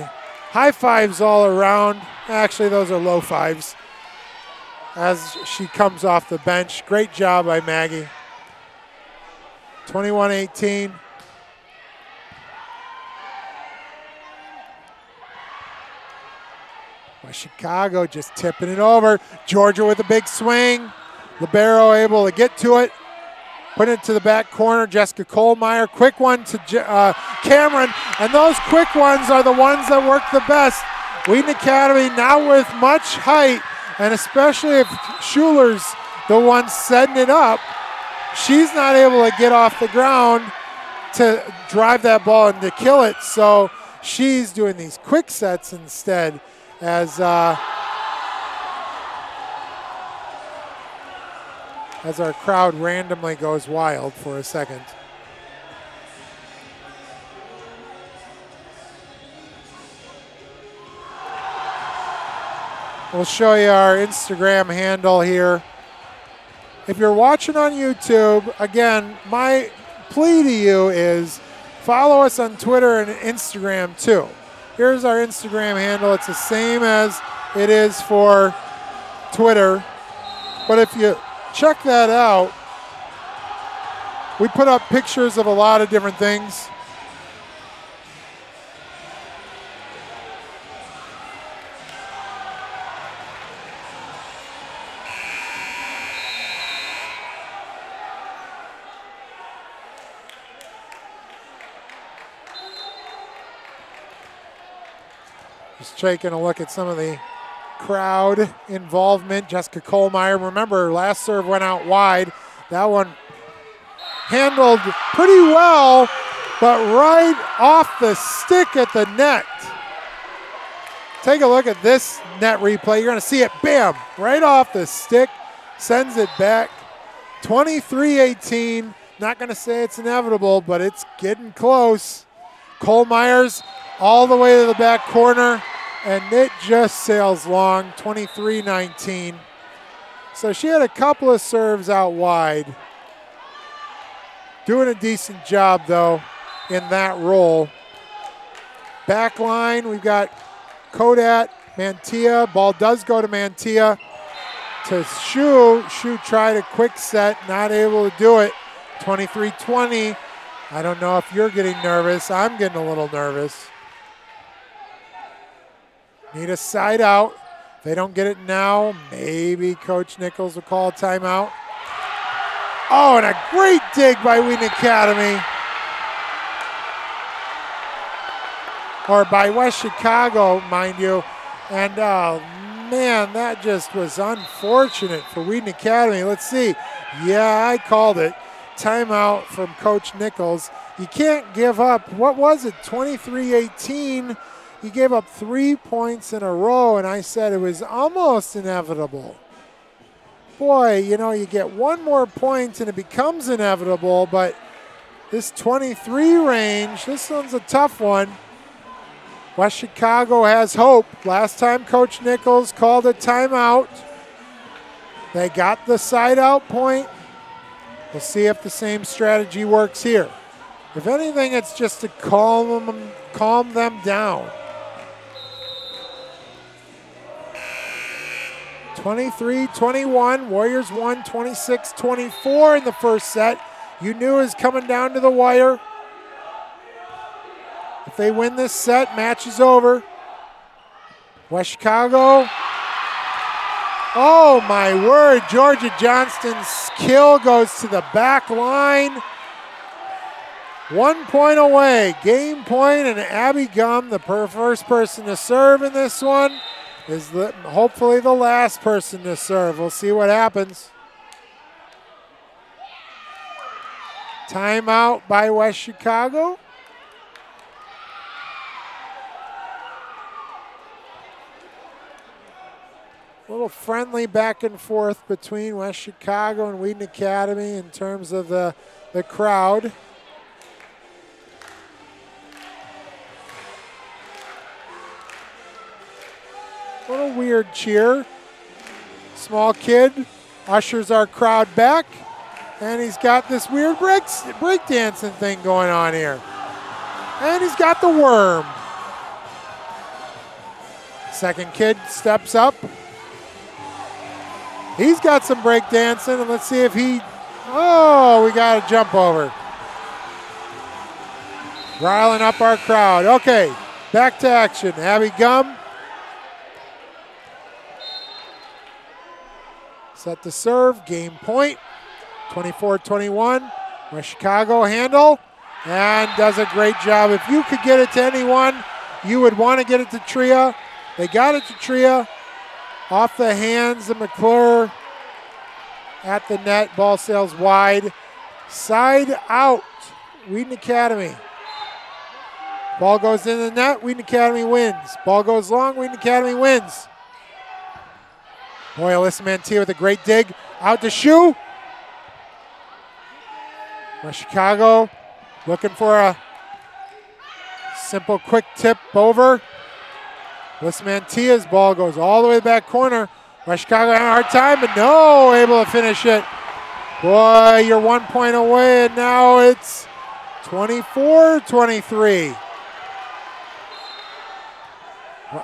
high fives all around. Actually, those are low fives as she comes off the bench. Great job by Maggie. 21-18. Chicago just tipping it over. Georgia with a big swing. Libero able to get to it. Put it to the back corner. Jessica Kohlmeyer. Quick one to Cameron. And those quick ones are the ones that work the best. Wheaton Academy now with much height, and especially if Schuler's the one setting it up, she's not able to get off the ground to drive that ball and to kill it. So she's doing these quick sets instead as our crowd randomly goes wild for a second. We'll show you our Instagram handle here. If you're watching on YouTube, again, my plea to you is follow us on Twitter and Instagram too. Here's our Instagram handle. It's the same as it is for Twitter. But if you check that out, we put up pictures of a lot of different things. Just taking a look at some of the crowd involvement. Jessica Kohlmeyer, remember, last serve went out wide. That one handled pretty well, but right off the stick at the net. Take a look at this net replay. You're going to see it, bam, right off the stick, sends it back. 23-18. Not going to say it's inevitable, but it's getting close. Kohlmeyer's all the way to the back corner, and it just sails long, 23-19. So she had a couple of serves out wide. Doing a decent job, though, in that role. Back line, we've got Kodat, Mantilla. Ball does go to Mantilla. To Shu. Shu tried a quick set, not able to do it. 23-20. I don't know if you're getting nervous. I'm getting a little nervous. Need a side out. If they don't get it now, maybe Coach Nichols will call a timeout. Oh, and a great dig by Wheaton Academy. Or by West Chicago, mind you. And, oh, man, that just was unfortunate for Wheaton Academy. Let's see. Yeah, I called it. Timeout from Coach Nichols. You can't give up, what was it, 23-18. He gave up 3 points in a row, and I said it was almost inevitable. boy, you know, you get one more point and it becomes inevitable, but this 23 range, this one's a tough one. West Chicago has hope. Last time Coach Nichols called a timeout. They got the side out point. We'll see if the same strategy works here. If anything, it's just to calm them down. 23-21, Warriors won 26-24 in the first set. You knew it was coming down to the wire. If they win this set, match is over. West Chicago. Oh my word, Georgia Johnston's kill goes to the back line. 1 point away, game point, and Abby Gum, the first person to serve in this one, is hopefully the last person to serve. We'll see what happens. Timeout by West Chicago. A little friendly back and forth between West Chicago and Wheaton Academy in terms of the crowd. A little weird cheer. Small kid ushers our crowd back, and he's got this weird breakdancing thing going on here. And he's got the worm. Second kid steps up. He's got some breakdancing, and let's see if we got a jump over. Riling up our crowd. Okay, back to action. Abby Gum. Set to serve, game point. 24-21. West Chicago handle, and does a great job. If you could get it to anyone, you would want to get it to Tria. They got it to Tria. Off the hands of McClure at the net. Ball sails wide. Side out, Wheaton Academy. Ball goes in the net, Wheaton Academy wins. Ball goes long, Wheaton Academy wins. Boy, Alyssa Mantilla with a great dig. Out to Shoe. West Chicago looking for a simple quick tip over. Alyssa Mantilla's ball goes all the way back corner. West Chicago having a hard time, but no, able to finish it. Boy, you're 1 point away, and now it's 24-23.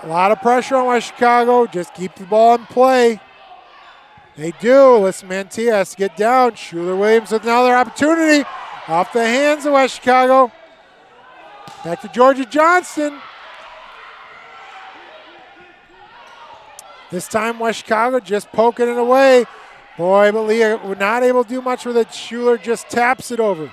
A lot of pressure on West Chicago. Just keep the ball in play. They do. Alyssa Mantilla has to get down. Schuler Williams with another opportunity. Off the hands of West Chicago. Back to Georgia Johnston. This time West Chicago just poking it away. Boy, but Leah not able to do much with it. Schuler just taps it over.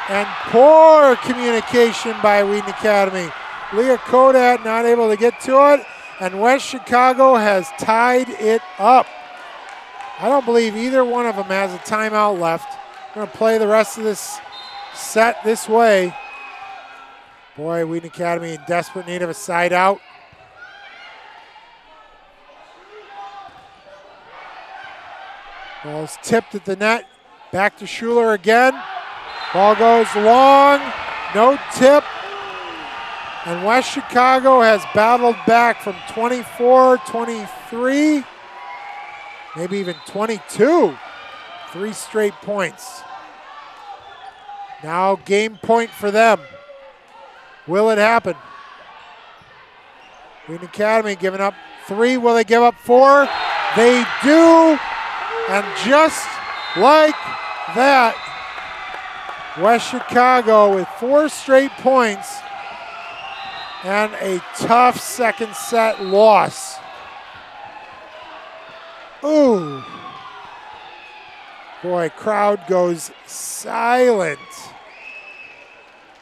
And poor communication by Wheaton Academy. Leah Kodat not able to get to it, and West Chicago has tied it up. I don't believe either one of them has a timeout left. We're going to play the rest of this set this way. Boy, Wheaton Academy in desperate need of a side out. Ball's tipped at the net. Back to Schuler again. Ball goes long. No tip. And West Chicago has battled back from 24-23, maybe even 22. 3 straight points. Now game point for them. Will it happen? Wheaton Academy giving up 3. Will they give up 4? They do. And just like that, West Chicago with 4 straight points and a tough second set loss. Ooh. Boy, crowd goes silent.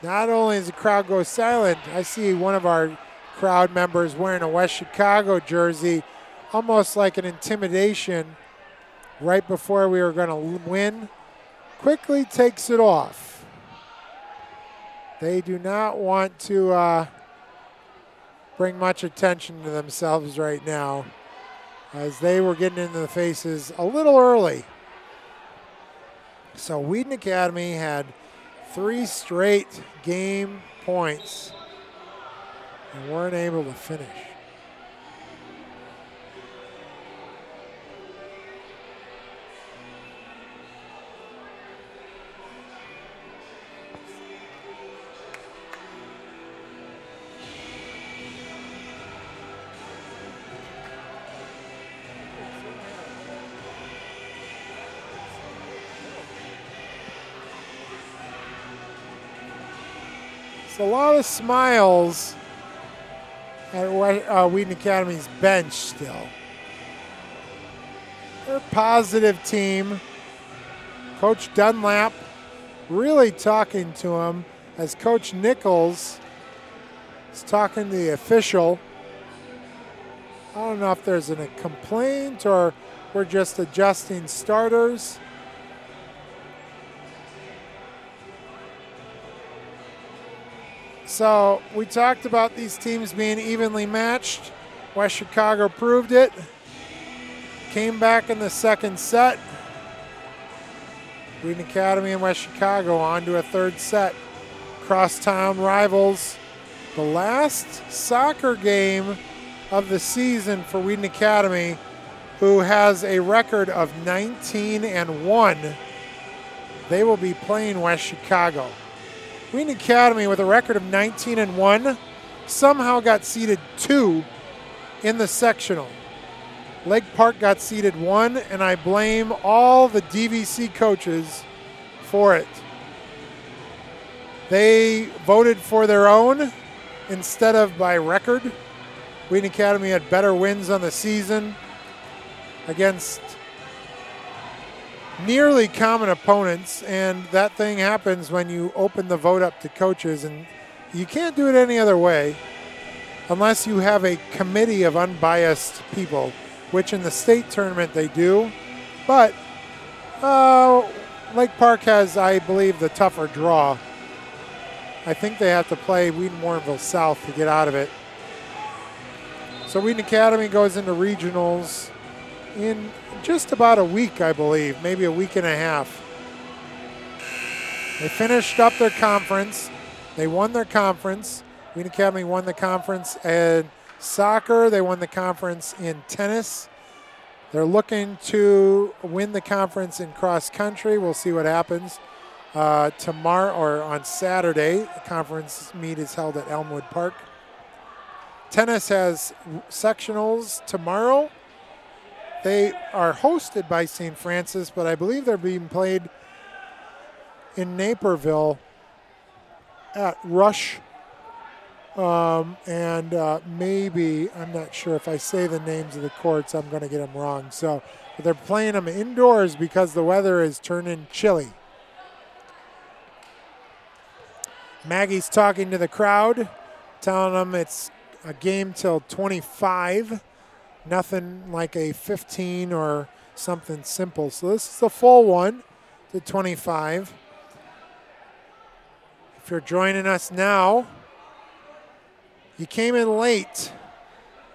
Not only does the crowd go silent, I see one of our crowd members wearing a West Chicago jersey, almost like an intimidation right before we were going to win. Quickly takes it off. They do not want to bring much attention to themselves right now. as they were getting into the faces a little early. So Wheaton Academy had 3 straight game points and weren't able to finish. A lot of smiles at Wheaton Academy's bench still. They're a positive team. Coach Dunlap really talking to him as Coach Nichols is talking to the official. I don't know if there's a complaint or we're just adjusting starters. So we talked about these teams being evenly matched. West Chicago proved it. Came back in the second set. Wheaton Academy and West Chicago on to a third set. Crosstown rivals. The last soccer game of the season for Wheaton Academy, who has a record of 19-1. They will be playing West Chicago. Wheaton Academy, with a record of 19-1, somehow got seeded 2 in the sectional. Lake Park got seeded 1, and I blame all the DVC coaches for it. They voted for their own instead of by record. Wheaton Academy had better wins on the season against nearly common opponents, and that thing happens when you open the vote up to coaches, and you can't do it any other way unless you have a committee of unbiased people, which in the state tournament they do. But Lake Park has, I believe, the tougher draw. I think they have to play Wheaton Warrenville South to get out of it. So Wheaton Academy goes into regionals in just about a week, I believe, maybe a week and a half. They finished up their conference. They won their conference. Wheaton Academy won the conference in soccer. They won the conference in tennis. They're looking to win the conference in cross country. We'll see what happens. Tomorrow or on Saturday, the conference meet is held at Elmwood Park. Tennis has sectionals tomorrow. They are hosted by St. Francis, but I believe they're being played in Naperville at Rush. Maybe, I'm not sure if I say the names of the courts, I'm going to get them wrong. So but they're playing them indoors because the weather is turning chilly. Maggie's talking to the crowd, telling them it's a game till 25. Nothing like a 15 or something simple. So this is the full one to 25. If you're joining us now, you came in late,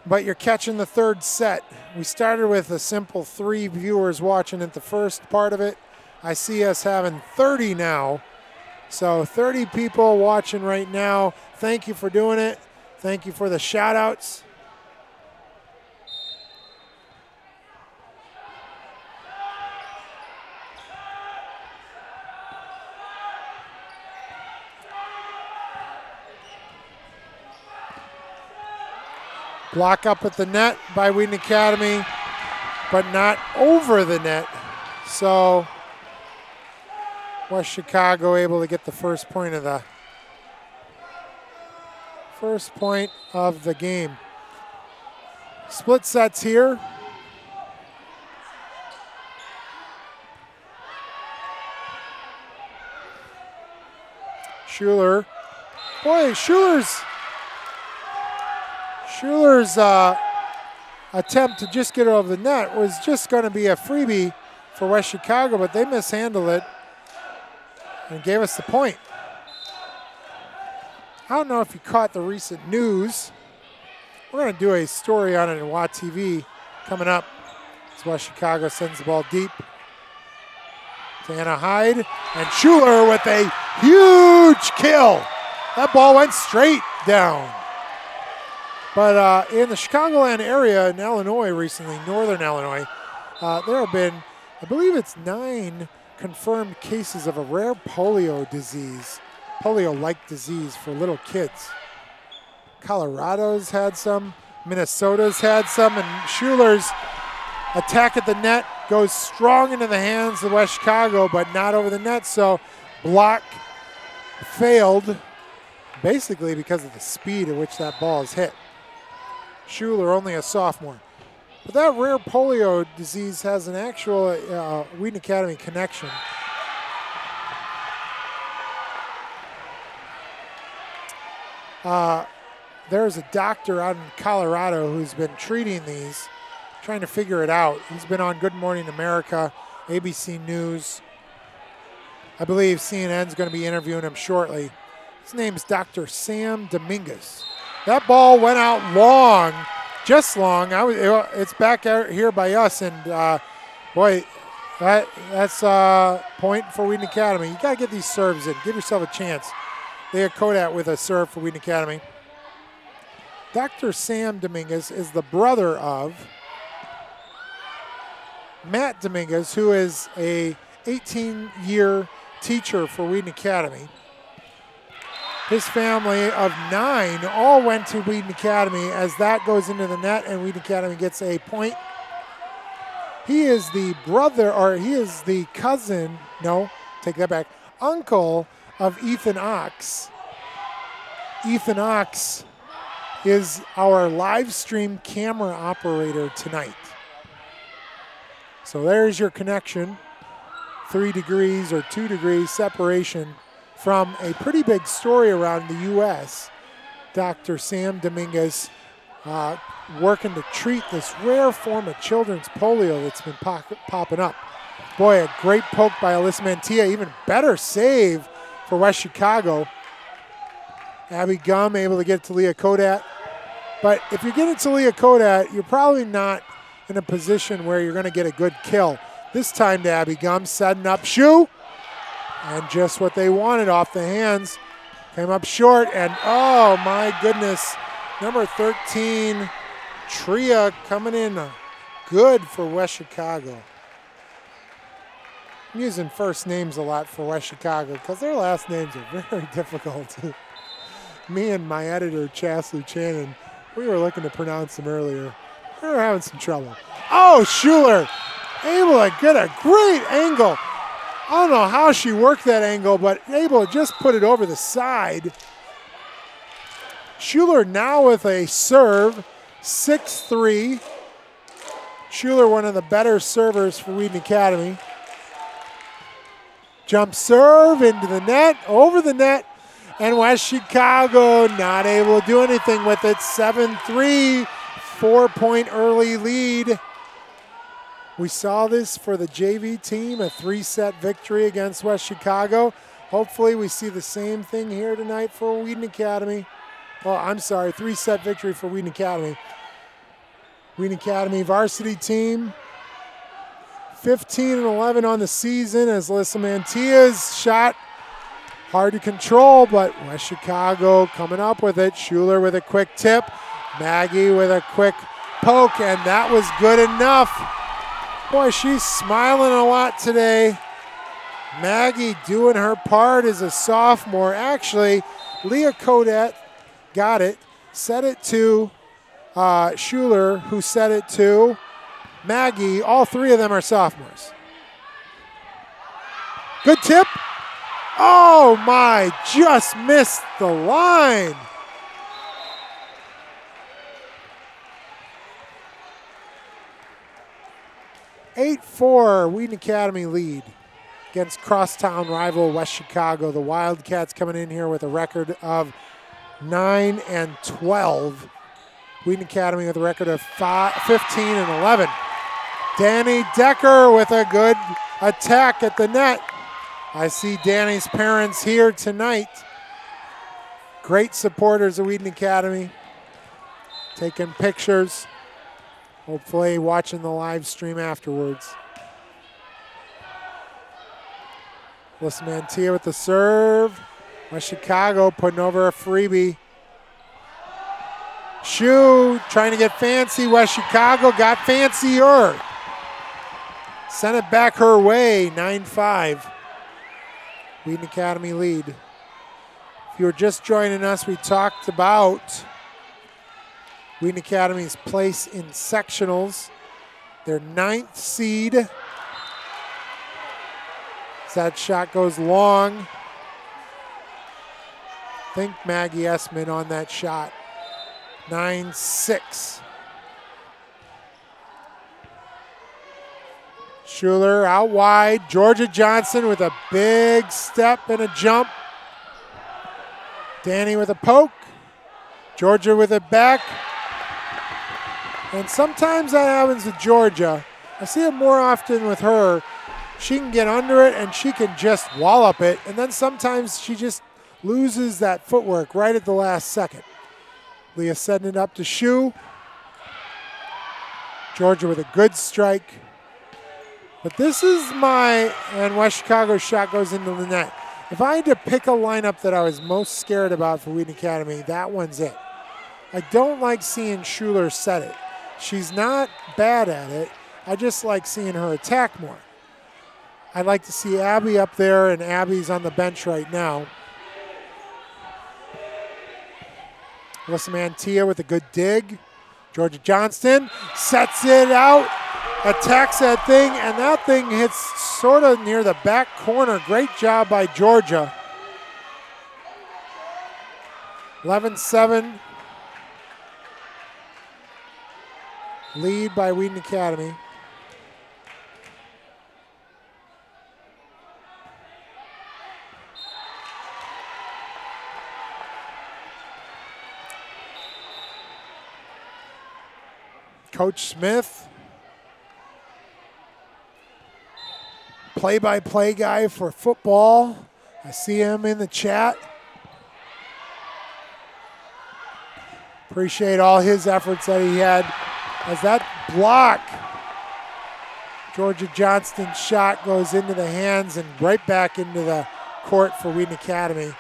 but you're catching the third set. We started with a simple 3 viewers watching at the first part of it. I see us having 30 now. So 30 people watching right now. Thank you for doing it. Thank you for the shout outs. Block up at the net by Wheaton Academy, but not over the net. So West Chicago able to get the first point of the game. Split sets here. Schuler. Boy, Schuler's attempt to just get it over the net was just going to be a freebie for West Chicago, but they mishandled it and gave us the point. I don't know if you caught the recent news. We're going to do a story on it in WATV coming up as West Chicago sends the ball deep to Anna Hyde. And Schuler with a huge kill. That ball went straight down. But in the Chicagoland area in Illinois recently, northern Illinois, there have been, I believe it's 9 confirmed cases of a rare polio-like disease for little kids. Colorado's had some, Minnesota's had some, and Schuler's attack at the net goes strong into the hands of West Chicago, but not over the net, so block failed, basically because of the speed at which that ball is hit. Schuler, only a sophomore. But that rare polio disease has an actual Wheaton Academy connection. There's a doctor out in Colorado who's been treating these, trying to figure it out. He's been on Good Morning America, ABC News. I believe CNN's going to be interviewing him shortly. His name's Dr. Sam Dominguez. That ball went out long, just long. It's back out here by us, and boy, that's a point for Wheaton Academy. You got to get these serves in. Give yourself a chance. Leah Kodat with a serve for Wheaton Academy. Dr. Sam Dominguez is the brother of Matt Dominguez, who is a 18-year teacher for Wheaton Academy. His family of 9 all went to Wheaton Academy as that goes into the net and Wheaton Academy gets a point. He is the brother, or he is the cousin, no, take that back, uncle of Ethan Ox. Ethan Ox is our live stream camera operator tonight. So there's your connection, 3 degrees or 2 degrees separation from a pretty big story around the U.S. Dr. Sam Dominguez working to treat this rare form of children's polio that's been popping up. Boy, a great poke by Alyssa Mantilla, even better save for West Chicago. Abby Gum able to get it to Leah Kodat. But if you're getting to Leah Kodat, you're probably not in a position where you're going to get a good kill. This time to Abby Gum, setting up shoe. And just what they wanted off the hands. Came up short, and oh my goodness, number 13, Tria coming in good for West Chicago. I'm using first names a lot for West Chicago because their last names are very difficult. Me and my editor, Chasley Channon, we were looking to pronounce them earlier. We were having some trouble. Oh, Schuler, able to get a great angle. I don't know how she worked that angle, but able to just put it over the side. Schuler now with a serve, 6-3. Schuler, one of the better servers for Wheaton Academy. Jump serve into the net, over the net, and West Chicago not able to do anything with it. 7-3, 4-point early lead. We saw this for the JV team, a 3-set victory against West Chicago. Hopefully we see the same thing here tonight for Wheaton Academy. Oh, I'm sorry, 3-set victory for Wheaton Academy. Wheaton Academy varsity team, 15-11 on the season as Alyssa Mantilla's shot hard to control, but West Chicago coming up with it. Schuler with a quick tip, Maggie with a quick poke, and that was good enough. Boy, she's smiling a lot today. Maggie doing her part as a sophomore. Actually, Leah Kodat got it, set it to Schuler, who set it to Maggie. All 3 of them are sophomores. Good tip. Oh my, just missed the line. (8-4) Wheaton Academy lead against crosstown rival West Chicago. The Wildcats coming in here with a record of 9-12. Wheaton Academy with a record of 15-11. Danny Decker with a good attack at the net. I see Danny's parents here tonight. Great supporters of Wheaton Academy, taking pictures. Hopefully watching the live stream afterwards. Alyssa Mantilla with the serve. West Chicago putting over a freebie. Shu trying to get fancy. West Chicago got fancier. Sent it back her way, 9-5. Wheaton Academy lead. If you were just joining us, we talked about Wheaton Academy's place in sectionals. Their 9th seed. As that shot goes long. I think Maggie Essman on that shot. 9-6. Schuler out wide. Georgia Johnson with a big step and a jump. Danny with a poke. Georgia with it back. And sometimes that happens to Georgia. I see it more often with her. She can get under it and she can just wallop it. And then sometimes she just loses that footwork right at the last second. Leah setting it up to Shu. Georgia with a good strike. But this is and West Chicago's shot goes into the net. If I had to pick a lineup that I was most scared about for Wheaton Academy, that one's it. I don't like seeing Schuler set it. She's not bad at it. I just like seeing her attack more. I'd like to see Abby up there, and Abby's on the bench right now. Alyssa Mantilla with a good dig. Georgia Johnston sets it out, attacks that thing, and that thing hits sort of near the back corner. Great job by Georgia. 11-7. Lead by Wheaton Academy. Coach Smith, play-by-play guy for football. I see him in the chat. Appreciate all his efforts that he had. As that block, Georgia Johnston's shot goes into the hands and right back into the court for Wheaton Academy.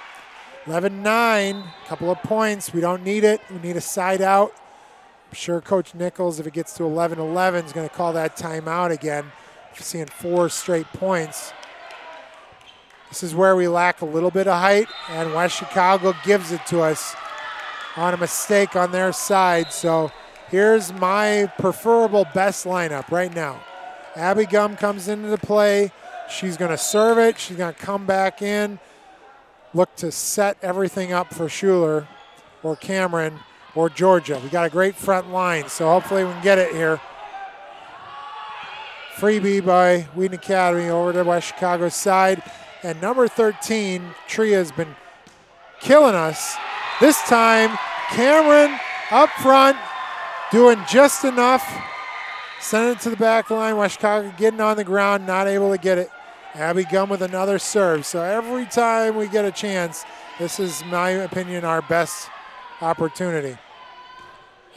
11-9, couple of points. We don't need it. We need a side out. I'm sure Coach Nichols, if it gets to 11-11, is going to call that timeout again. Seeing 4 straight points. This is where we lack a little bit of height, and West Chicago gives it to us on a mistake on their side. So here's my preferable best lineup right now. Abby Gum comes into the play. She's going to serve it. She's going to come back in, look to set everything up for Schuler or Cameron or Georgia. We got a great front line, so hopefully we can get it here. Freebie by Wheaton Academy over to West Chicago's side. And number 13, Tria, has been killing us. This time, Cameron up front, doing just enough. Send it to the back line. West Chicago getting on the ground, not able to get it. Abby Gum with another serve. So every time we get a chance, this is, in my opinion, our best opportunity.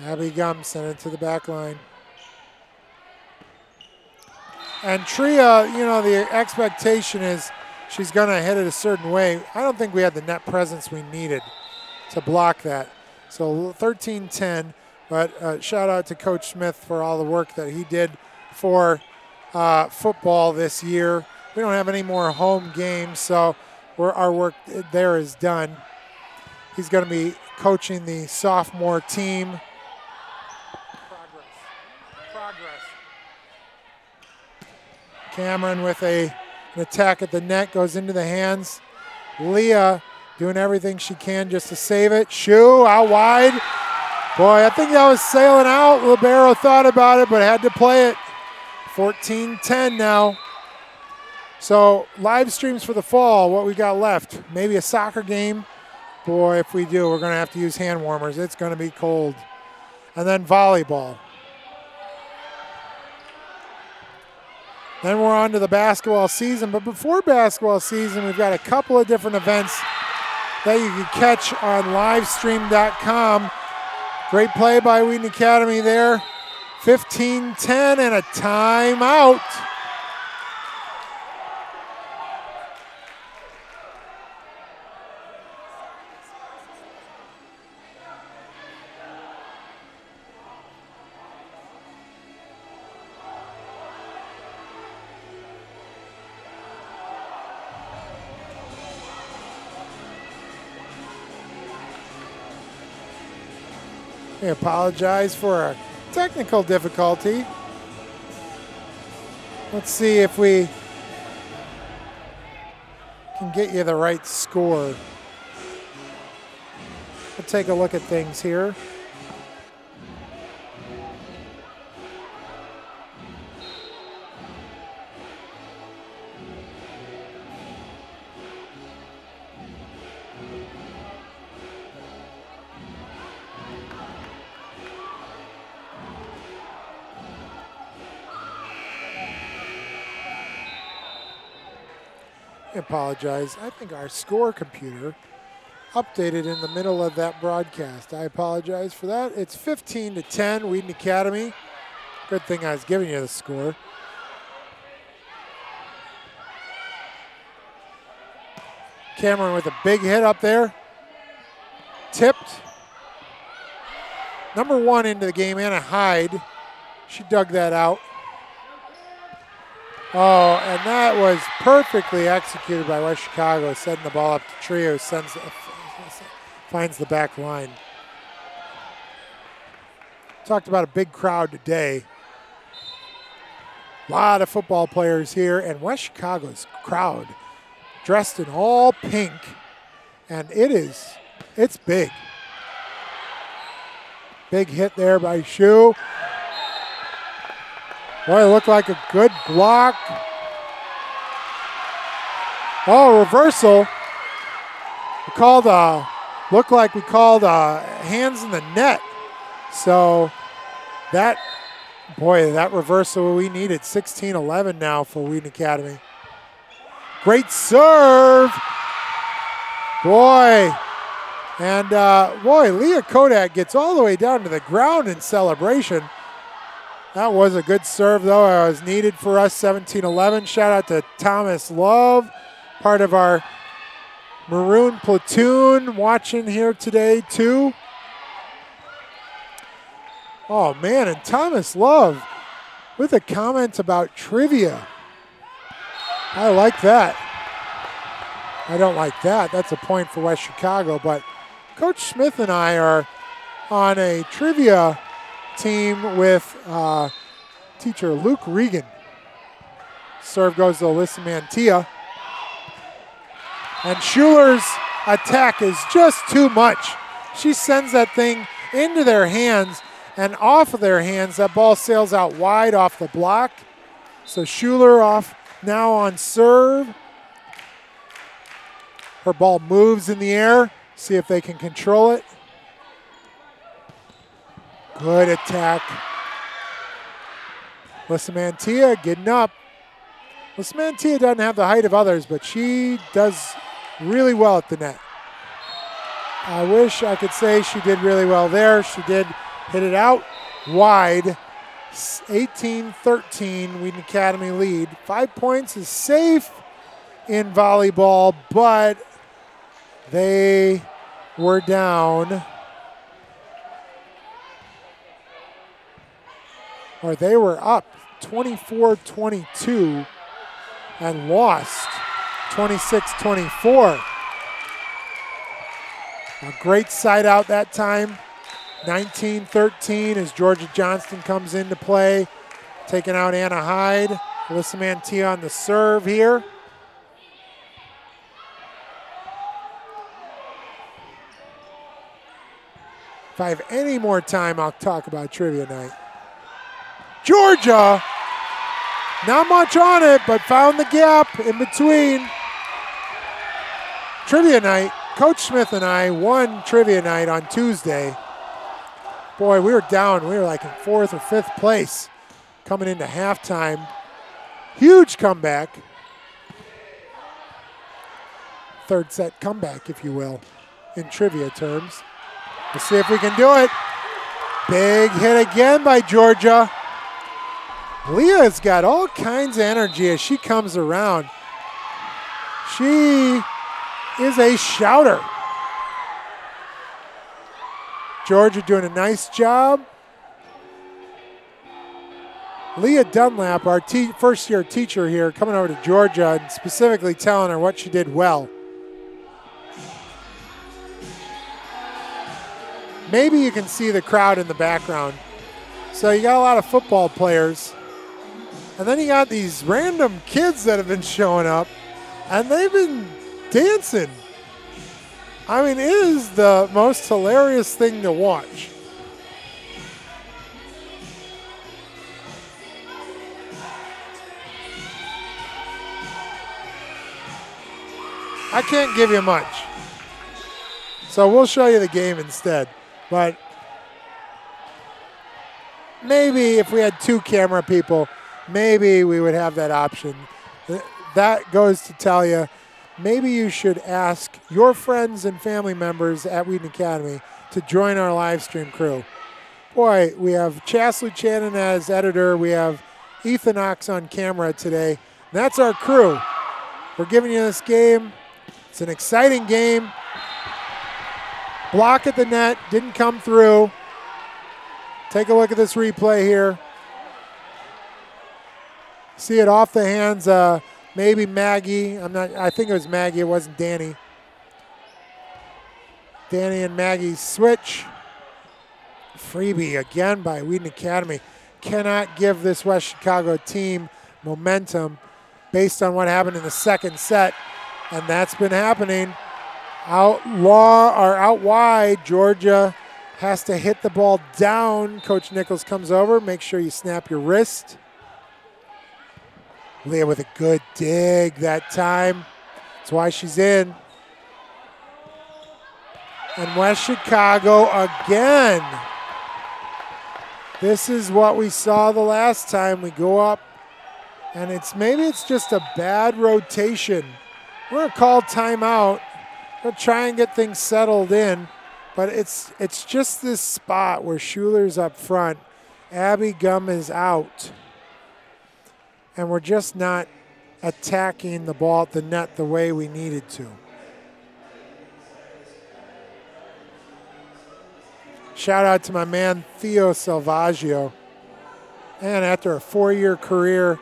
Abby Gum sent it to the back line. And Tria, you know, the expectation is she's going to hit it a certain way. I don't think we had the net presence we needed to block that. So 13-10, but shout out to Coach Smith for all the work that he did for football this year. We don't have any more home games, so our work there is done. He's going to be coaching the sophomore team. Progress. Cameron with an attack at the net, goes into the hands. Leah doing everything she can just to save it. Shu out wide. Boy, I think that was sailing out. Libero thought about it, but had to play it. 14-10 now. So live streams for the fall, what we got left? Maybe a soccer game. Boy, if we do, we're going to have to use hand warmers. It's going to be cold. And then volleyball. Then we're on to the basketball season. But before basketball season, we've got a couple of different events that you can catch on livestream.com. Great play by Wheaton Academy there 15-10 and a timeout. I apologize for a technical difficulty. Let's see if we can get you the right score. We'll take a look at things here. I apologize. I think our score computer updated in the middle of that broadcast. I apologize for that. It's 15-10, Wheaton Academy. Good thing I was giving you the score. Cameron with a big hit up there. Tipped. Number 1 into the game, Anna Hyde. She dug that out. Oh, and that was perfectly executed by West Chicago, setting the ball up to Trio, finds the back line. Talked about a big crowd today. A lot of football players here, and West Chicago's crowd dressed in all pink, and it's big. Big hit there by Shu. Boy, it looked like a good block. Oh, reversal. Looked like we called hands in the net. So that reversal we needed. 16-11 now for Wheaton Academy. Great serve. Boy. And Leah Kodak gets all the way down to the ground in celebration. That was a good serve, though. It was needed for us, 17-11. Shout out to Thomas Love, part of our Maroon platoon, watching here today, too. Oh, man, and Thomas Love with a comment about trivia. I like that. I don't like that. That's a point for West Chicago, but Coach Smith and I are on a trivia team with teacher Luke Regan. Serve goes to Alyssa Mantilla. And Schuler's attack is just too much. She sends that thing into their hands, and off of their hands, that ball sails out wide off the block. So Schuler off now on serve. Her ball moves in the air. See if they can control it. Good attack. Alyssa Mantilla getting up. Alyssa Mantilla doesn't have the height of others, but she does really well at the net. I wish I could say she did really well there. She did hit it out wide. 18-13, Wheaton Academy lead. 5 points is safe in volleyball, but they were down. Or they were up 24-22 and lost 26-24. A great side out that time. 19-13 as Georgia Johnston comes into play, taking out Anna Hyde. Alyssa Mantilla on the serve here. If I have any more time, I'll talk about trivia night. Georgia, not much on it, but found the gap in between. Trivia night, Coach Smith and I won trivia night on Tuesday. Boy, we were down. We were like in 4th or 5th place coming into halftime. Huge comeback. 3rd set comeback, if you will, in trivia terms. We'll see if we can do it. Big hit again by Georgia. Leah's got all kinds of energy as she comes around. She is a shouter. Georgia doing a nice job. Leah Dunlap, our first-year teacher here, coming over to Georgia and specifically telling her what she did well. Maybe you can see the crowd in the background. So you got a lot of football players. And then you got these random kids that have been showing up, and they've been dancing. I mean, it is the most hilarious thing to watch. I can't give you much. So we'll show you the game instead. But maybe if we had 2 camera people, maybe we would have that option. That goes to tell you, maybe you should ask your friends and family members at Wheaton Academy to join our live stream crew. Boy, we have Chasley Channon as editor. We have Ethan Ox on camera today. That's our crew. We're giving you this game. It's an exciting game. Block at the net, didn't come through. Take a look at this replay here. See it off the hands, maybe Maggie. I think it was Maggie, it wasn't Danny. Danny and Maggie switch. Freebie again by Wheaton Academy. Cannot give this West Chicago team momentum based on what happened in the second set. And that's been happening. Out wide, Georgia has to hit the ball down. Coach Nichols comes over. Make sure you snap your wrist. Leah with a good dig that time. That's why she's in. And West Chicago again. This is what we saw the last time. We go up, and maybe it's just a bad rotation. We're going to call timeout. We'll try and get things settled in, but it's just this spot where Schuler's up front. Abby Gum is out. And we're just not attacking the ball at the net the way we needed to. Shout out to my man Theo Salvaggio. And after a 4-year career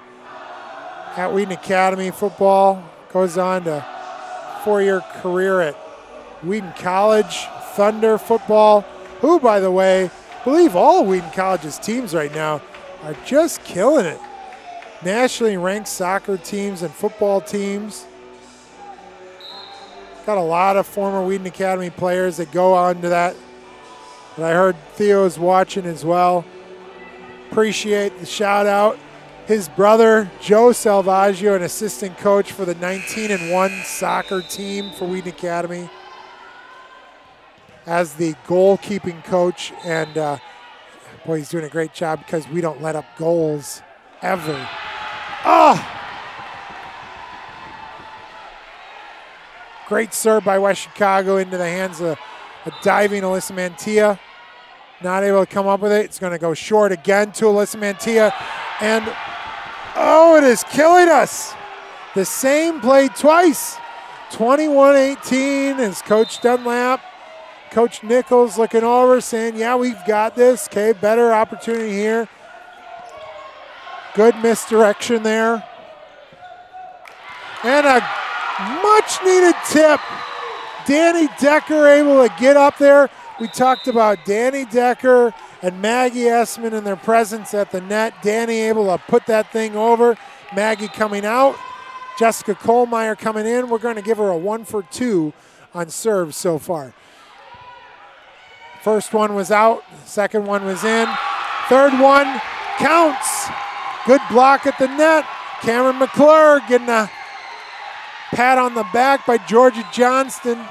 at Wheaton Academy football, goes on to 4-year career at Wheaton College, Thunder football, who, by the way, I believe all of Wheaton College's teams right now are just killing it. Nationally ranked soccer teams and football teams. Got a lot of former Wheaton Academy players that go on to that. But I heard Theo's watching as well. Appreciate the shout out. His brother, Joe Salvaggio, an assistant coach for the 19-1 soccer team for Wheaton Academy, as the goalkeeping coach. And boy, he's doing a great job because we don't let up goals ever. Oh! Great serve by West Chicago into the hands of a diving Alyssa Mantilla. Not able to come up with it. It's going to go short again to Alyssa Mantilla. And oh, it is killing us. The same play twice. 21-18 is Coach Dunlap. Coach Nichols looking over saying, yeah, we've got this. Okay, better opportunity here. Good misdirection there. And a much-needed tip. Danny Decker able to get up there. We talked about Danny Decker and Maggie Essman in their presence at the net. Danny able to put that thing over. Maggie coming out. Jessica Kohlmeyer coming in. We're going to give her a 1 for 2 on serves so far. First one was out. Second one was in. Third one counts. Good block at the net. Cameron McClure getting a pat on the back by Georgia Johnston.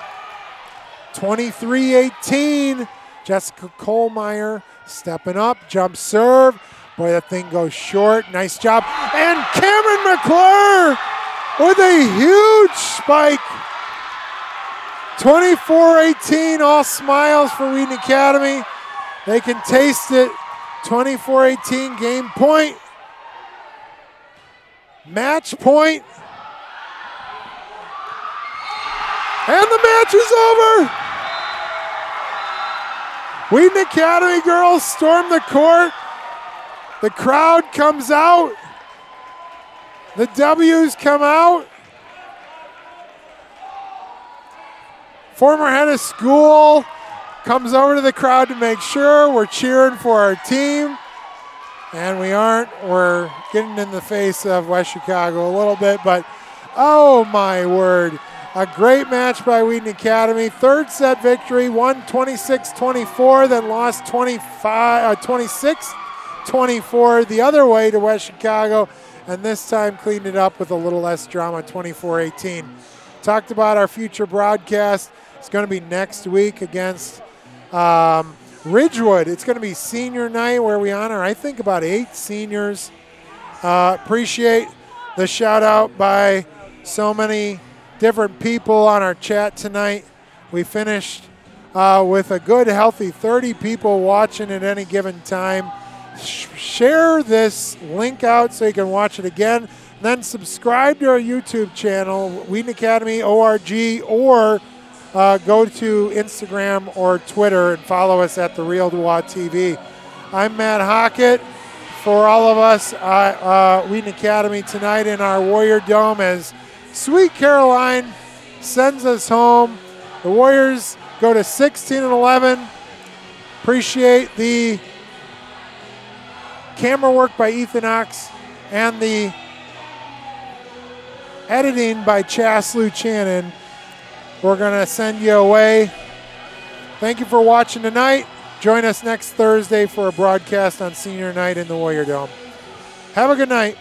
23-18. Jessica Kohlmeyer stepping up. Jump serve. Boy, that thing goes short. Nice job. And Cameron McClure with a huge spike. 24-18. All smiles for Wheaton Academy. They can taste it. 24-18 game point. Match point. And the match is over. Wheaton Academy girls storm the court. The crowd comes out. The W's come out. Former head of school comes over to the crowd to make sure we're cheering for our team. And we aren't. We're getting in the face of West Chicago a little bit, but oh my word. A great match by Wheaton Academy. Third set victory, won 26-24, then lost 26-24 the other way to West Chicago, and this time cleaned it up with a little less drama, 24-18. Talked about our future broadcast. It's going to be next week against Ridgewood. It's going to be senior night where we honor, I think, about 8 seniors. Appreciate the shout out by so many different people on our chat tonight. We finished with a good, healthy 30 people watching at any given time. Share this link out so you can watch it again. And then subscribe to our YouTube channel, Wheaton Academy ORG, or go to Instagram or Twitter and follow us at The Real Dewa TV. I'm Matt Hockett. For all of us, Wheaton Academy tonight in our Warrior Dome as Sweet Caroline sends us home. The Warriors go to 16-11. Appreciate the camera work by Ethan Ox and the editing by Chas Luchanan. We're going to send you away. Thank you for watching tonight. Join us next Thursday for a broadcast on senior night in the Warrior Dome. Have a good night.